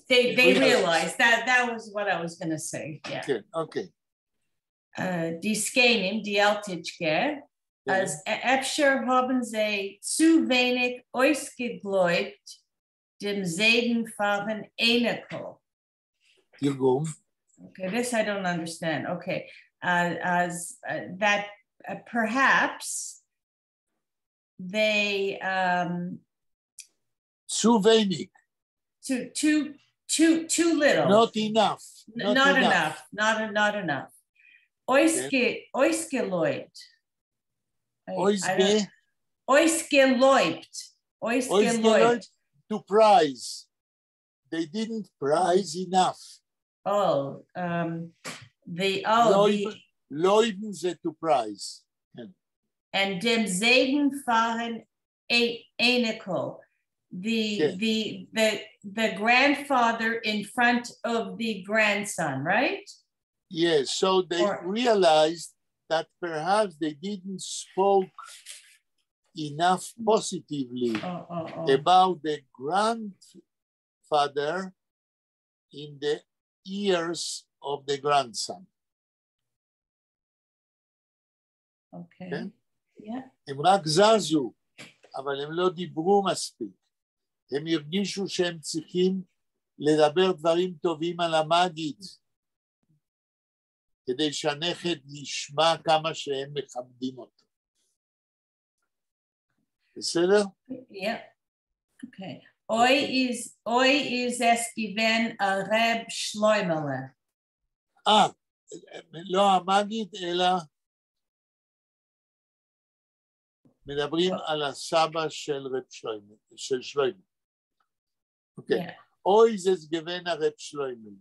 They realized that was what I was going to say. Yeah. Okay. Die Skenim, die Altitschke, als Efscher haben sie zu wenig ausgeglaubt dem siebenfachen Enekel. Okay, this I don't understand. Okay, as that perhaps they too wenig. Too little. Not enough. Not enough. Not enough. Ausgeläubt. Ausgeläubt. To prize. They didn't prize enough. Leuben sie to prize. And dem siebenfachen Enekel. The grandfather in front of the grandson, right? Yes, so they realized that perhaps they didn't spoke enough positively about the grandfather in the ears of the grandson. Okay. Yeah. הם רק זזו, אבל הם לא דיברו מספיק. הם הרגישו שהם צריכים לדבר דברים טובים על המגיד, כדי שהנכד ישמע כמה שהם מכבדים אותו. בסדר? Yeah. Okay. Oi is es given a Reb Shloimele. לא המגיד, אלא מדברים על הסבא של רב שלוימל, של שלוימל. Okay. Oi is es given a Reb Shloimele.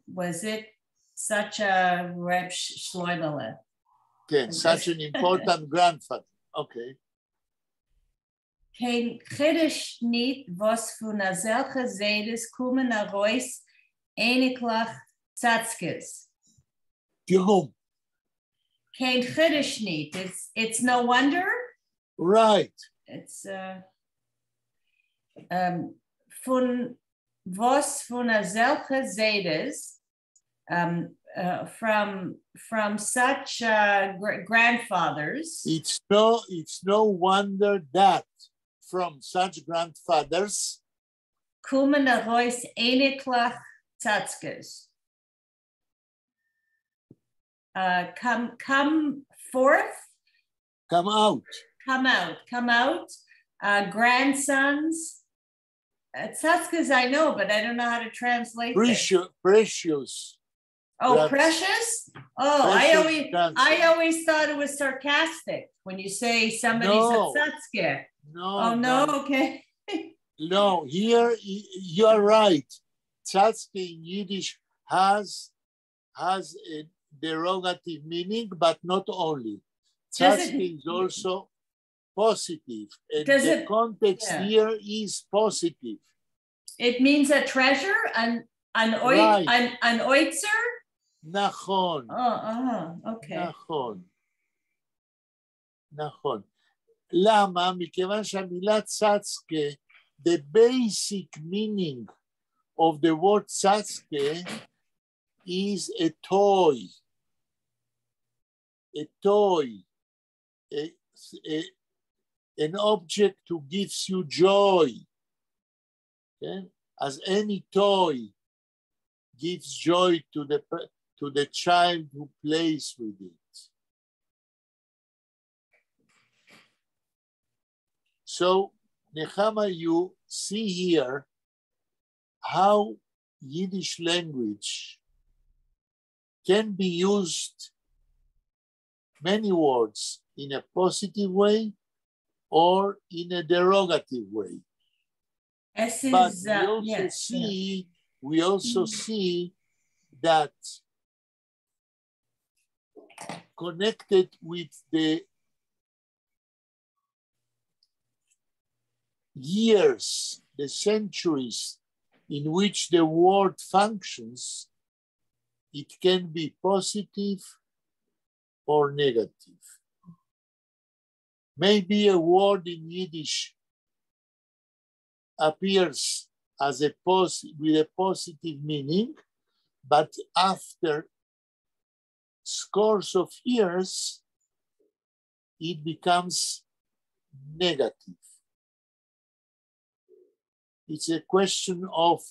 Was it such a Reb Shloimele? Okay, such an important grandfather. Okay. Kein Chiddush nicht, was von a selche Sedes kommen a Reus eniklach Tzatzkes. Warum? Kein Chiddush nicht. It's no wonder. Right. It's von was von a selche Sedes from such grandfathers. It's no wonder that from such grandfathers kommen a Reus eniklach Tzatzkes. Come forth. Come out. Come out. Grandsons. Tzatzkes I know, but I don't know how to translate precious. Oh, precious? Oh, I always thought it was sarcastic when you say somebody's a tzatske. No, okay. No, here you are right. Tzatske in Yiddish has a derogative meaning, but not only. Tzatske is also positive. And the context here is positive. It means a treasure, an oitzer? נכון. Okay. נכון. למה? מכיוון שהמילה צצקה, the basic meaning of the word צצקה is a toy. An object who gives you joy. Okay? As any toy gives joy to the child who plays with it. So, Nechama, you see here how Yiddish language can be used, many words, in a positive way or in a derogative way. But we also see that connected with the years, the centuries in which the word functions, it can be positive or negative. Maybe a word in Yiddish appears as with a positive meaning, but after scores of years, it becomes negative. It's a question of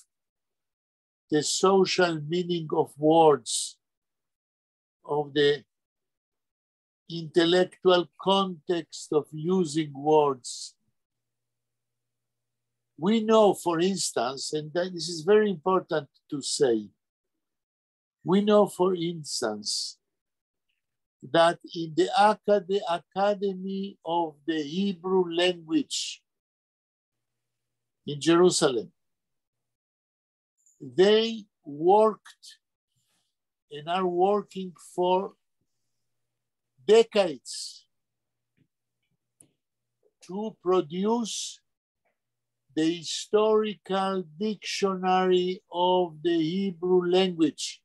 the social meaning of words, of the intellectual context of using words. We know, for instance, and this is very important to say, we know, for instance, that in the Academy of the Hebrew Language in Jerusalem, they worked and are working for decades to produce the historical dictionary of the Hebrew language,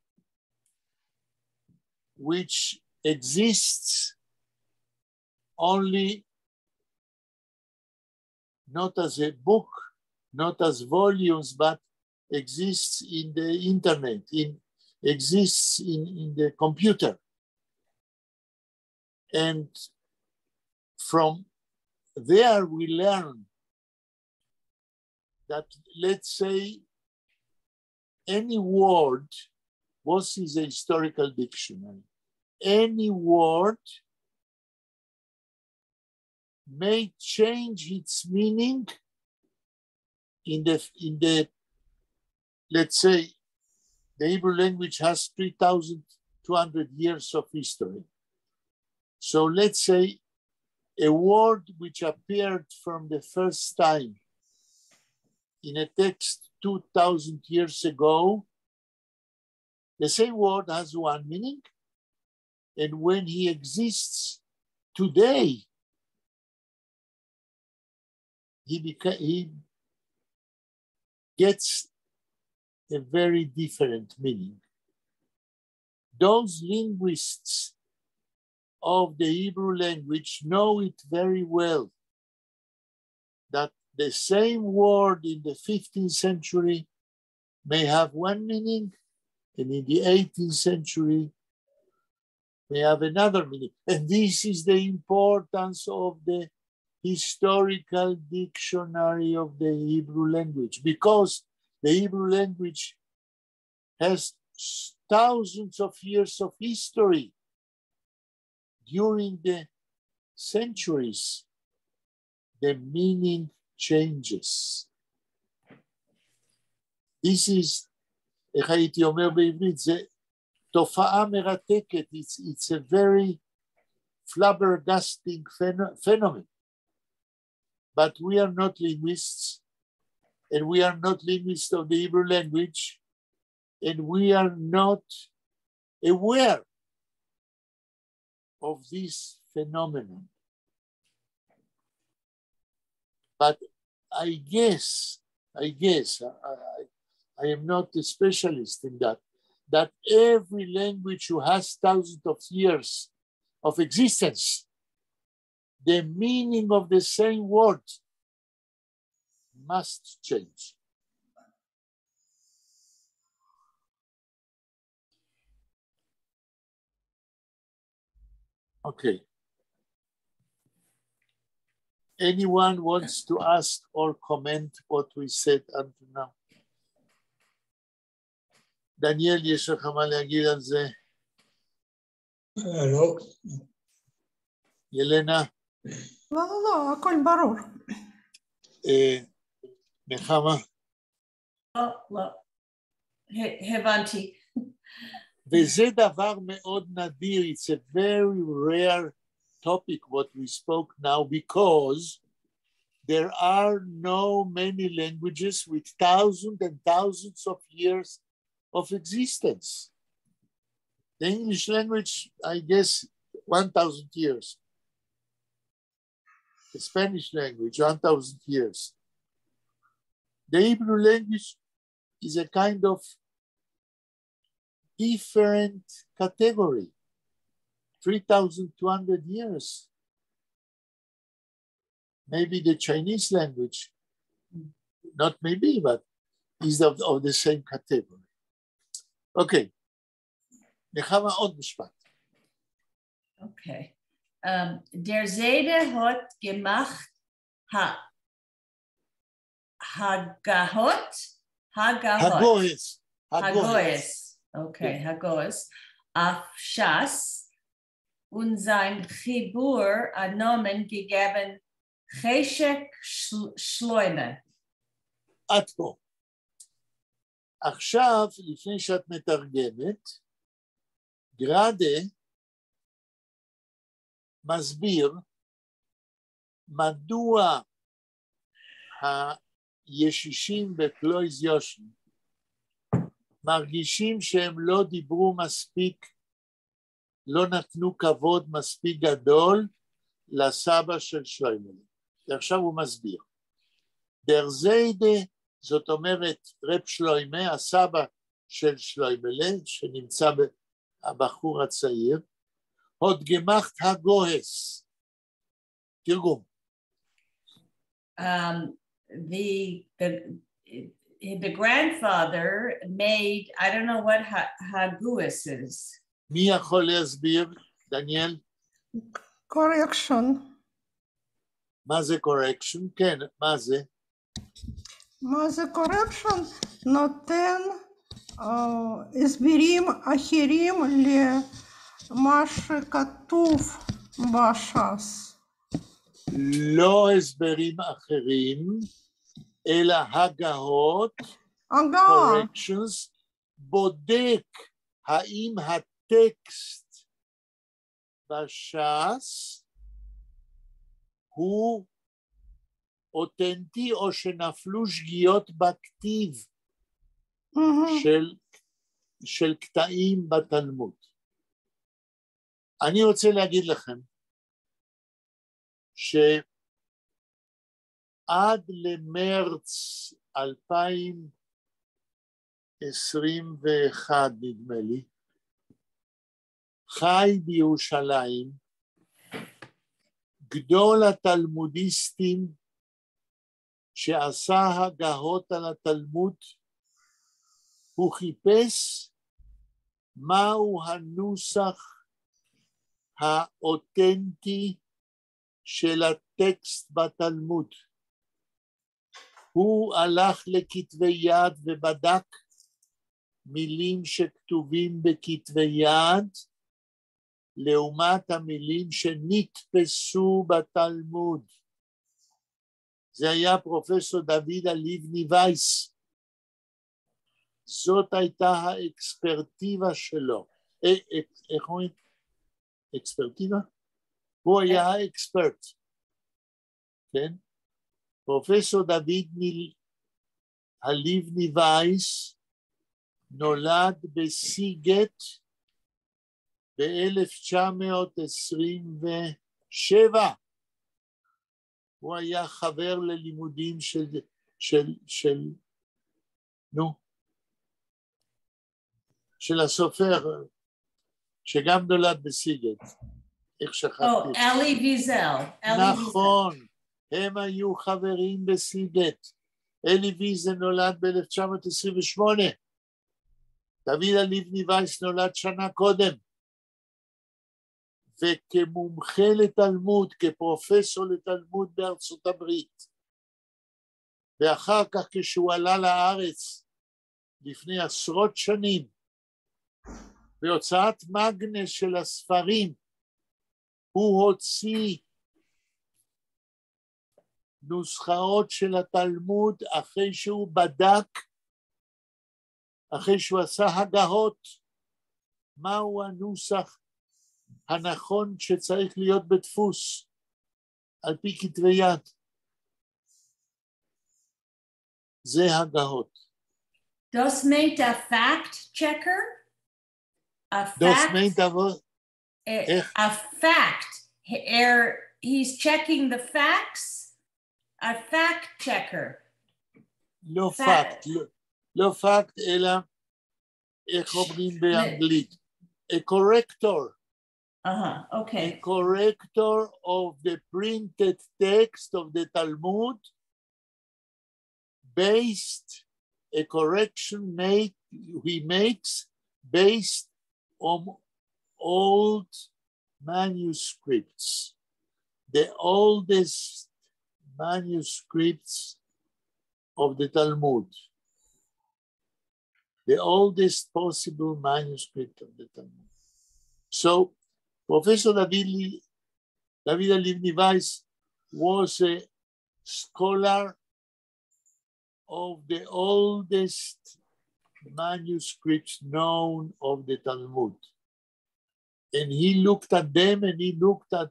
which exists only not as a book, not as volumes, but exists in the internet, exists in the computer. And from there we learn that, let's say, any word, what is a historical dictionary? Any word may change its meaning in the let's say, the Hebrew language has 3,200 years of history. So let's say a word which appeared from the first time in a text 2,000 years ago, the same word has one meaning. And when he exists today, he gets a very different meaning. Those linguists of the Hebrew language know it very well, that the same word in the 15th century may have one meaning, and in the 18th century may have another meaning. And this is the importance of the historical dictionary of the Hebrew language, because the Hebrew language has thousands of years of history. During the centuries, the meaning changes. This is, איך הייתי אומר בעברית, זה תופעה מרתקת. It's a very flabbergasting phenomenon. But we are not linguists, and we are not linguists of the Hebrew language, and we are not aware of this phenomenon. But I guess, I am not a specialist in that every language who has thousands of years of existence, the meaning of the same word must change. Okay. Anyone wants to ask or comment what we said until now? דניאל, יש לך מה להגיד על זה? לא. ילנה? לא, הכל ברור. נחמה? לא. הבנתי. וזה דבר מאוד נדיר. It's a very rare topic what we spoke now, because there are no many languages with thousands and thousands of years of existence. The English language, I guess, 1,000 years. The Spanish language, 1,000 years. The Hebrew language, is a kind of different category. 3,200 years. Maybe the Chinese language, not maybe, but is of the same category. Okay. נחמה, עוד משפט. Okay. Der Seide hat gemacht הגוהס. Okay, Hagoes. Auf Shas und sein Chibur Nomen gegeben Cheshek Shloime. עד פה. עכשיו, לפני שאת מתרגמת, גרדה מסביר מדוע הישישים בקלויז יושן מרגישים שהם לא דיברו מספיק, לא נתנו כבוד מספיק גדול לסבא של שלוימלה. ועכשיו הוא מסביר. דר זיידה, זאת אומרת רב שלוימה, הסבא של שלוימלה, שנמצא הבחור הצעיר, הוד גמחת הגוהס. תרגום. The grandfather made, I don't know what Haguis is. מי יכול להסביר, דניאל? correction. מה זה correction? כן, מה זה? מה זה correction? נותן הסברים אחרים למה שכתוב בש"ס. לא הסברים אחרים, אלא הגהות, corrections, בודק האם הטקסט בש"ס הוא אותנטי או שנפלו שגיאות בכתיב של קטעים בתלמוד. אני רוצה להגיד לכם שעד למרץ 2021 נדמה לי, חי בירושלים גדול התלמודיסטים שעשה הגהות על התלמוד, הוא חיפש מהו הנוסח האותנטי של הטקסט בתלמוד. הוא הלך לכתבי יד ובדק מילים שכתובים בכתבי יד, לעומת המילים שנתפסו בתלמוד. זה היה פרופסור דוד הליבני וייס. זאת הייתה האקספרטיבה שלו. איך אומרים? אקספרטיבה? הוא היה האקספרט. כן? פרופסור דוד הליבני וייס נולד בסיגט ב-1927. הוא היה חבר ללימודים של הסופר, שגם נולד בסיגט. איך שכחתי? אלי ויזל. נכון, הם היו חברים בסיגט. אלי ויזל נולד ב-1928. דוד הליבני וייס נולד שנה קודם. וכמומחה לתלמוד, כפרופסור לתלמוד בארצות הברית. ואחר כך כשהוא עלה לארץ לפני עשרות שנים, בהוצאת מגנס של הספרים, הוא הוציא נוסחאות של התלמוד אחרי שהוא בדק, אחרי שהוא עשה הגהות, מהו הנוסח הנכון שצריך להיות בדפוס, על פי כתבי יד. זה הגהות. Das meint a fact checker? A fact? Das meint a fact. He's checking the facts? A fact checker. לא פקט. לא פקט, אלא איך אומרים באנגלית? A corrector. Okay. A corrector of the printed text of the Talmud based, a correction he makes based on old manuscripts, the oldest manuscripts of the Talmud, the oldest possible manuscript of the Talmud. So Professor David Livni Weiss was a scholar of the oldest manuscripts known of the Talmud. And he looked at them and he looked at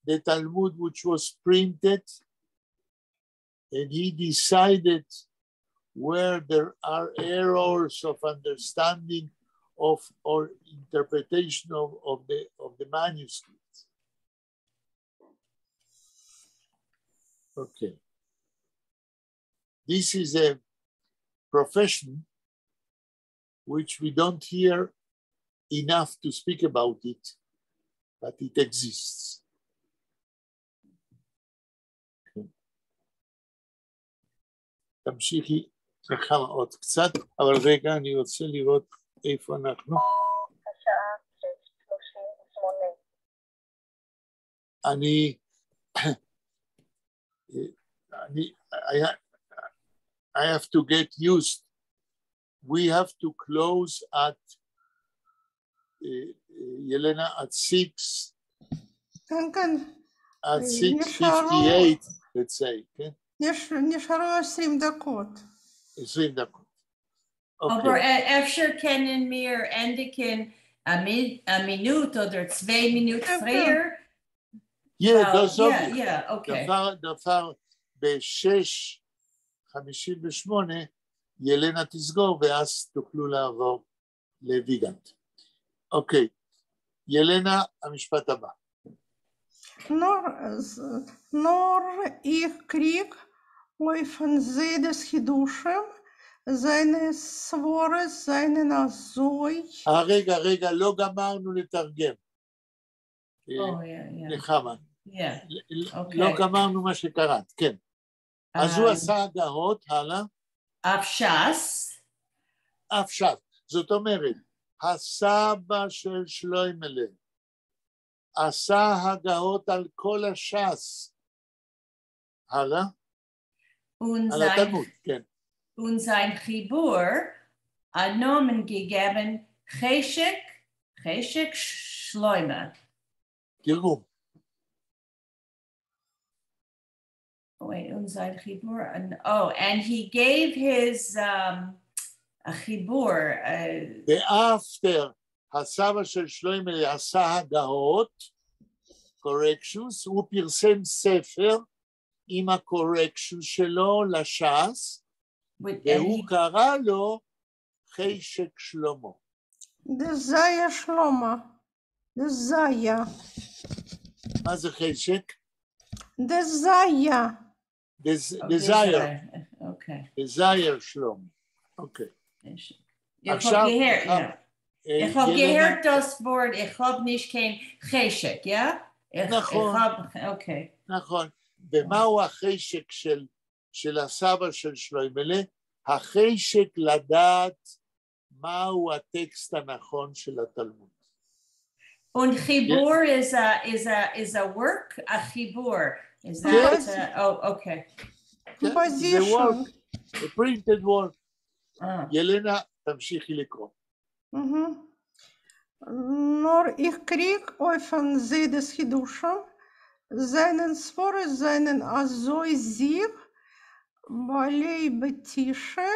the Talmud which was printed, and he decided where there are errors of understanding of or interpretation of the manuscripts. Okay. This is a profession which we don't hear enough to speak about it, but it exists. תמשיכי לכמה עוד קצת, אבל רגע אני רוצה לראות איפה אנחנו. השעה 6:38. I have to get used. We have to close at Yelena at 6. At 6:58, let's say. Okay? נשארו 20 דקות. 20 דקות. Aber אפשר können wir endigen a minute oder 2 Minuten früher? Yeah, das so. Yeah, okay. דבר ב-6:58, ילנה תסגור, ואז תוכלו לעבור לויגנט. אוקיי, ילנה, המשפט הבא. Nur ich krieg von Sedes Hidushim, seine Svore, seinen Azoi. רגע, לא גמרנו לתרגם. נחמה. לא גמרנו מה שקראת, כן. אז הוא עשה הגהות, הלאה. אף ש"ס. זאת אומרת, הסבא של שלוימלה עשה הגהות על כל הש"ס. הלאה? על התלמוד, כן. Und sein Chibur Nomen gegeben Cheshek Shloime. תרגום. Wait, und sein Chibur, and he gave his Chibur. After הסבא של שלוימלה עשה הגהות, corrections, הוא פרסם ספר עם ה-correction שלו לש"ס, והוא קרא לו חשק שלמה. דזיה שלמה. דזיה. מה זה חשק? דזיה. דזייר. אוקיי. דזייר שלמה. אוקיי. עכשיו, ich habe gehört das Wort, ich habe nicht kein Cheshek, ja? נכון. Okay. נכון. ומהו החשק של הסבא של שלוימלה? החשק לדעת מהו הטקסט הנכון של התלמוד. Und Chibur is a work? A Chibur. Is that, okay. The work, the printed work. ילנה, תמשיכי לקרוא. Nur ich krieg von Sedes Hidushim seinen Svore, seinen Azoi Zir, Balei Betische,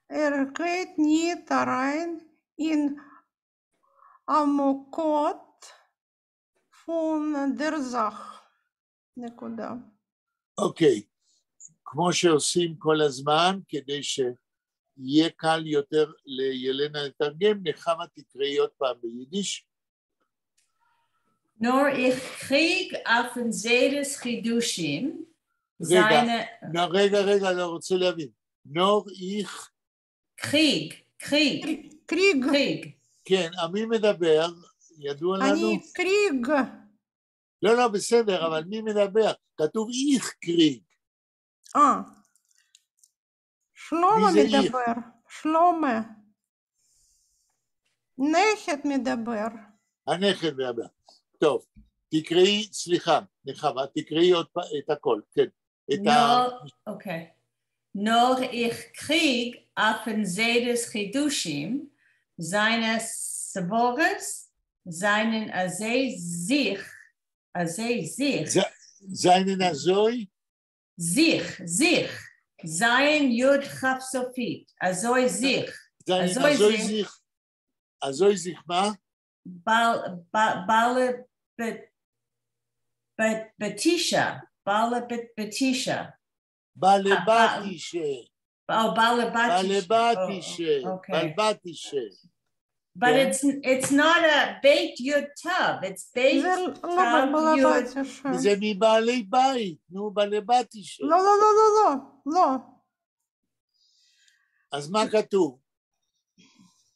geht nicht rein in Amokot von der Sach. נקודה. אוקיי, כמו שעושים כל הזמן, כדי שיהיה קל יותר לילנה לתרגם, נחמה תקראי עוד פעם ביידיש. Nur ich krieg auf den Sedes Chidushim רגע, לא רוצה להבין. נור איך, Krieg. קריג. כן, מי מדבר? ידוע לנו? אני קריג. לא, בסדר, אבל מי מדבר? כתוב איך קריג. שלמה מי זה איך? מדבר. שלמה. נכד מדבר. הנכד מדבר. טוב, תקראי, סליחה, נחמה, תקראי עוד את הכל, כן. Okay. Noch ich Krieg affen seines Chidushim, seines Sabores, seinen sich, seinen azoi? sich, sein Yud Chaf Sofit, azoi sich. azoi sich מה? Batisha. balebatiше. But it's not a beit yud tav. It's beit tav yud. זה מבעלי בית, נו, balebatiše. לא. אז מה כתוב?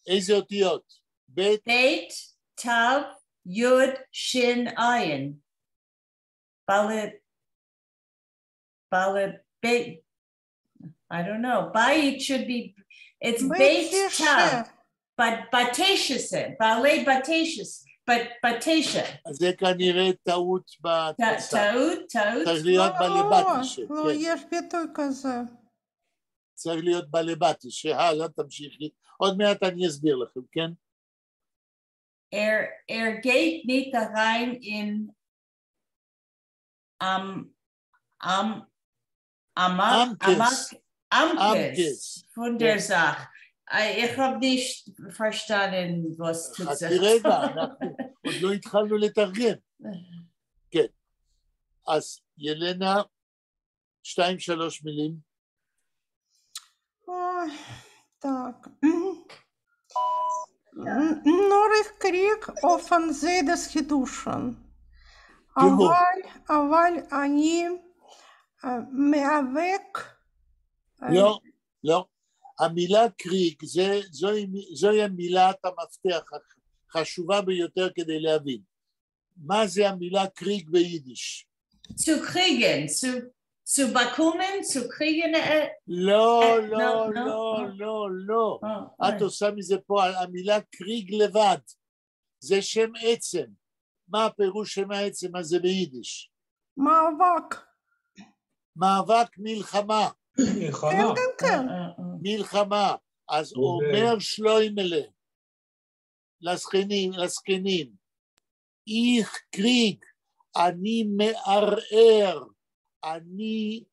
איזה אותיות? בית tav yud shin ayin. Beit. I don't know. Bait should be. It's beit tav. But bateshese, balei bateshes, but batesha. אז זה כנראה טעות בהדפסה. טעות. צריך להיות balebatiše. לא, יש ביטוי כזה. צריך להיות balebatiše. הלאה, תמשיכי. עוד מעט אני אסביר לכם, כן? Geht nicht rein in Amkes von der Sache. Ich habe nicht verstanden, was du sagst. רגע, אנחנו עוד לא התחלנו לתרגם. כן. אז ילנה, 2-3 מילים. Так. Nur ich krieg offen sedes Hidushon. אבל אני מאבק. לא. המילה קריג, זוהי מילת המפתח החשובה ביותר כדי להבין. מה זה המילה קריג ביידיש? Zu kriegen, zu bekommen, zu kriegen. לא. את עושה מזה פה, המילה קריג לבד. זה שם עצם. מה הפירוש שם העצם הזה ביידיש? מאבק מלחמה. כן. מלחמה. אז אומר שלוימלה לזקנים, איך קריג, אני מערער, אני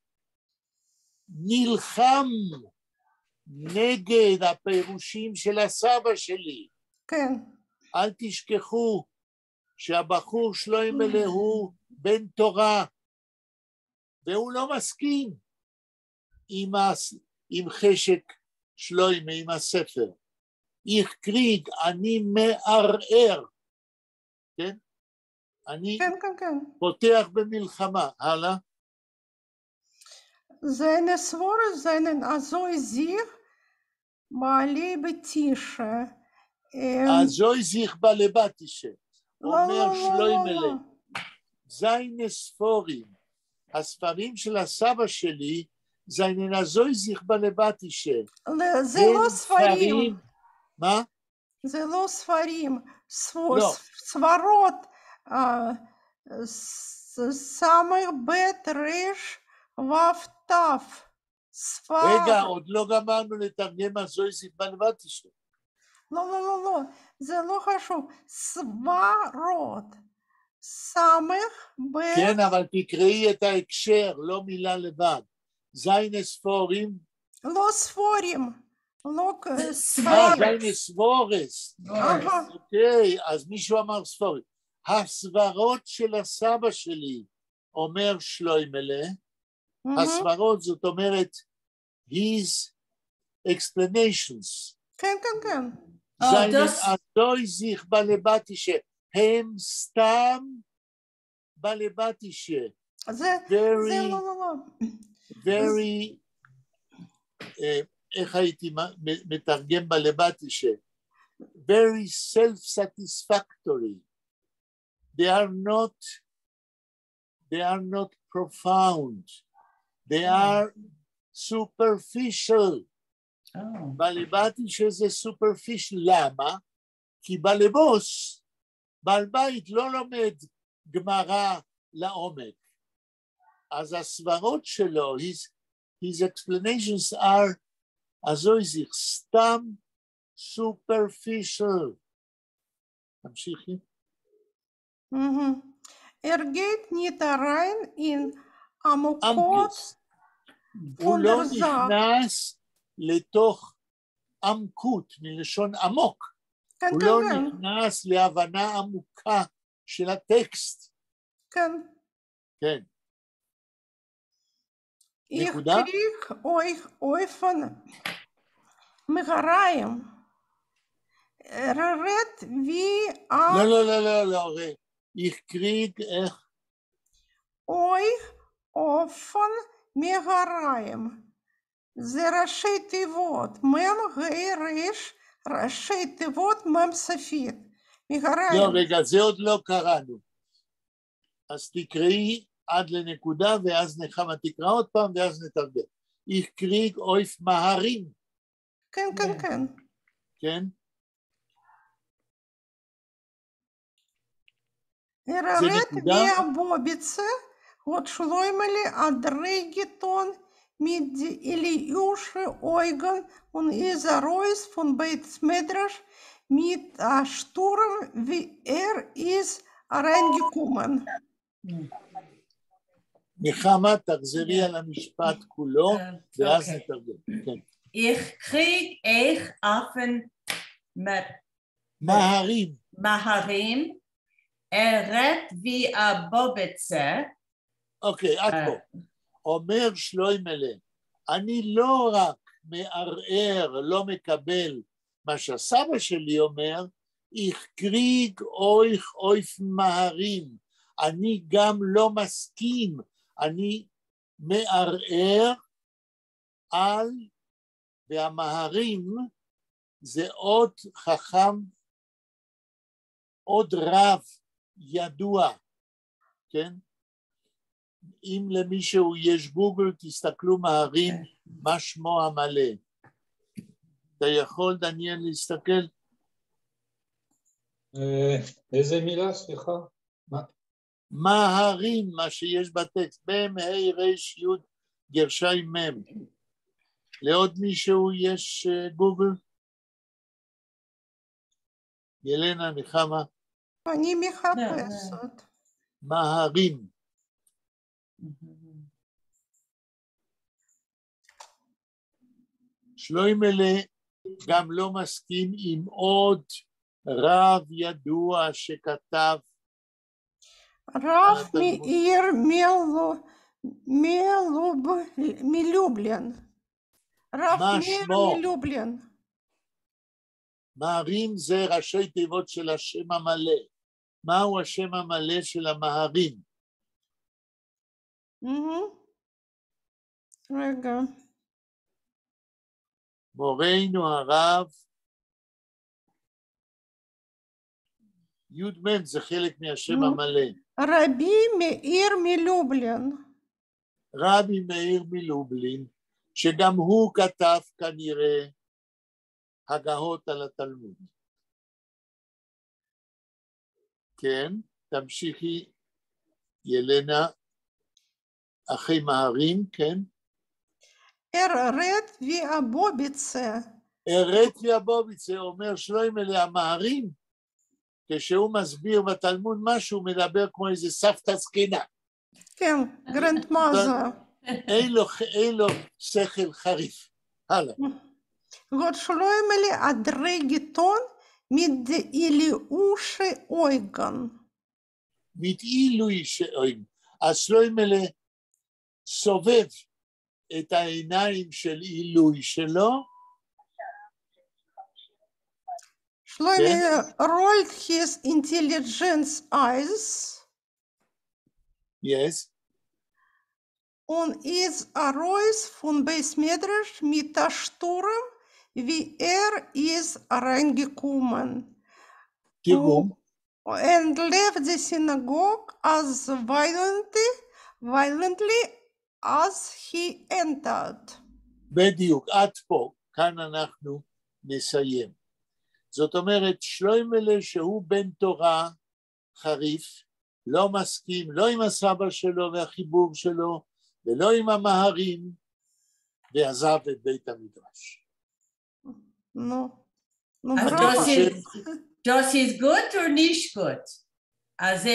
נלחם נגד הפירושים של הסבא שלי. כן. אל תשכחו שהבחור שלוימלה הוא בן תורה, והוא לא מסכים עם חשק שלוימה, עם הספר. איך קריג, אני מערער. כן? אני פותח במלחמה. הלאה. Seine Svore seinen azoi sich balebatiše. azoi sich balebatiše. אומר שלוימלה. זיינה ספורים. הספרים של הסבא שלי, זיינה azoi sich balebatiše. זה לא ספרים. מה? זה לא ספרים. סברות. סמך בית רש ו"תף. רגע, עוד לא גמרנו לתרגם azoi sich balebatiše. לא. זה לא חשוב. סברות. סמך בית... כן, אבל תקראי את ההקשר, לא מילה לבד. זיינה ספורים. לא ספורים. לא זיינה סבורס. אוקיי, אז מישהו אמר ספורים. הסברות של הסבא שלי, אומר שלוימלה, הסברות זאת אומרת, his explanations. כן. זיינה azoi sich balebatiše. הם סתם balebatiše. זה לא. very איך הייתי מתרגם בלבטי ש... very self-satisfactory. They are not profound. They are superficial. בלבטי שזה superficial. למה? כי בלבוס, בעל בית לא לומד גמרא לעומק. אז הסברות שלו, his explanations are, הזוי זיך, סתם superficial. תמשיכי. geht nicht rein in עמוקות הוא לא von der Sache. נכנס לתוך עמקות, מלשון עמוק. כן, הוא כן, לא כן. נכנס להבנה עמוקה של הטקסט. כן. כן. Ich נקודה? krieg euch von מהריים. ררד wie לא, לא, לא, לא, לא, ich krieg איך? euch von מהריים. זה ראשי תיבות, מם גרש, ראשי תיבות מם סופית. מהריים. לא, רגע, זה עוד לא קראנו. אז תקראי עד לנקודה, ואז נחמה תקרא עוד פעם, ואז נתרגם. Ich krieg euch מהרים. כן, כן, כן. כן? Erret נקודה? via Bobice от Шлоймели Adregiton mit Eliusche Eugen und Isarois von Beit Medrash mit Sturm, wie ist reingekommen. נחמה, תחזרי על המשפט כולו, ואז אוקיי. נתרגם. כן. Ich krieg ich affen מהרים. מהרים, ארד wie a Bobitze. אוקיי, עד פה. אומר שלוימלה, אני לא רק מערער, לא מקבל מה שהסבא שלי אומר, ich krieg euch מהרים. אני גם לא מסכים, אני מערער על, והמהרים זה עוד חכם, עוד רב ידוע, כן? אם למישהו יש גוגל, תסתכלו מהרים מה שמו המלא. אתה יכול, דניאל, להסתכל? איזה מילה, סליחה? מהרים, מה שיש בטקסט, מם, ה' רש, י' גרשיים מם. לעוד מישהו יש גוגל? ילנה, נחמה? אני מחפשת. מהרים. שלוימלה גם לא מסכים עם עוד רב ידוע שכתב רב מאיר מלובלין. רב מאיר מלובלין. מהרים זה ראשי תיבות של השם המלא. מהו השם המלא של המהרים? רגע. מורנו הרב, י' מ' זה חלק מהשם המלא. רבי מאיר מלובלין. רבי מאיר מלובלין, שגם הוא כתב כנראה הגהות על התלמוד. כן, תמשיכי, ילנה, אחרי מהרים, כן? ארד ויאבוביצה. ארד ויאבוביצה, אומר שלוימלה, המהרים, כשהוא מסביר בתלמוד משהו, הוא מדבר כמו איזה סבתא זקנה. כן, גרנדמאזר. אין לו שכל חריף. הלאה. Вот Шлоймели Адрегитон mit Eliusche Eugen. mit אילושי אויגן. אז שלוימלה סובב את העיניים של עילוי שלו. Shloimeh rolled his intelligence eyes. Yes. Und ist Arois von Beis Medrash mit der Sturm, wie ist reingekommen. תרגום, And left the synagogue as violently as he entered. בדיוק, עד פה, כאן אנחנו נסיים. זאת אומרת, שלוימלה שהוא בן תורה חריף, לא מסכים, לא עם הסבא שלו והחיבור שלו, ולא עם המהרים, ועזב את בית המדרש. Ну, Also bravo. das ist gut oder nicht gut? Also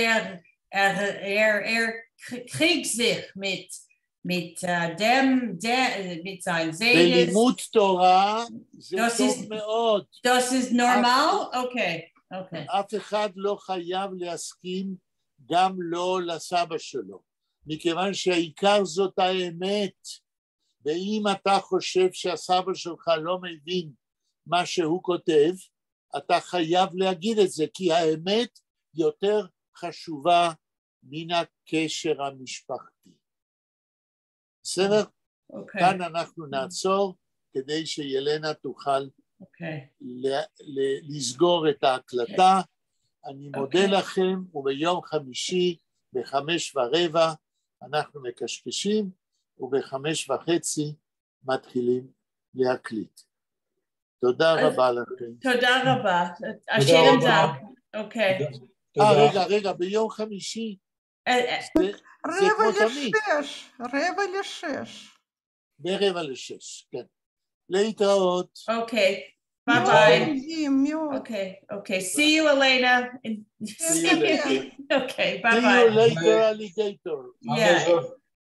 kriegt sich mit seinem Seelen. בלימוד תורה זה Das טוב ist- מאוד. Das ist normal? Okay. אף אחד לא חייב להסכים גם לא לסבא שלו, מכיוון שהעיקר זאת האמת, ואם אתה חושב שהסבא שלך לא מבין מה שהוא כותב, אתה חייב להגיד את זה, כי האמת יותר חשובה מן הקשר המשפחתי. בסדר? Okay. כאן אנחנו נעצור, כדי שילנה תוכל Okay. לסגור את ההקלטה. אני מודה אוקיי. לכם, וביום חמישי ב5:15 אנחנו מקשקשים, וב5:30 מתחילים להקליט. תודה אז- רבה לכם. תודה רבה. השם רבה. דק. אוקיי. תודה. רגע, ביום חמישי, זה רבע כמו תמיד, לשש. ב5:45, כן. להתראות. אוקיי. ביי מאוד ביי. מדהים, מאוד. Okay. See you, Elena. See you later. Okay. See Bye you bye. later, alligator. Yeah. אמן.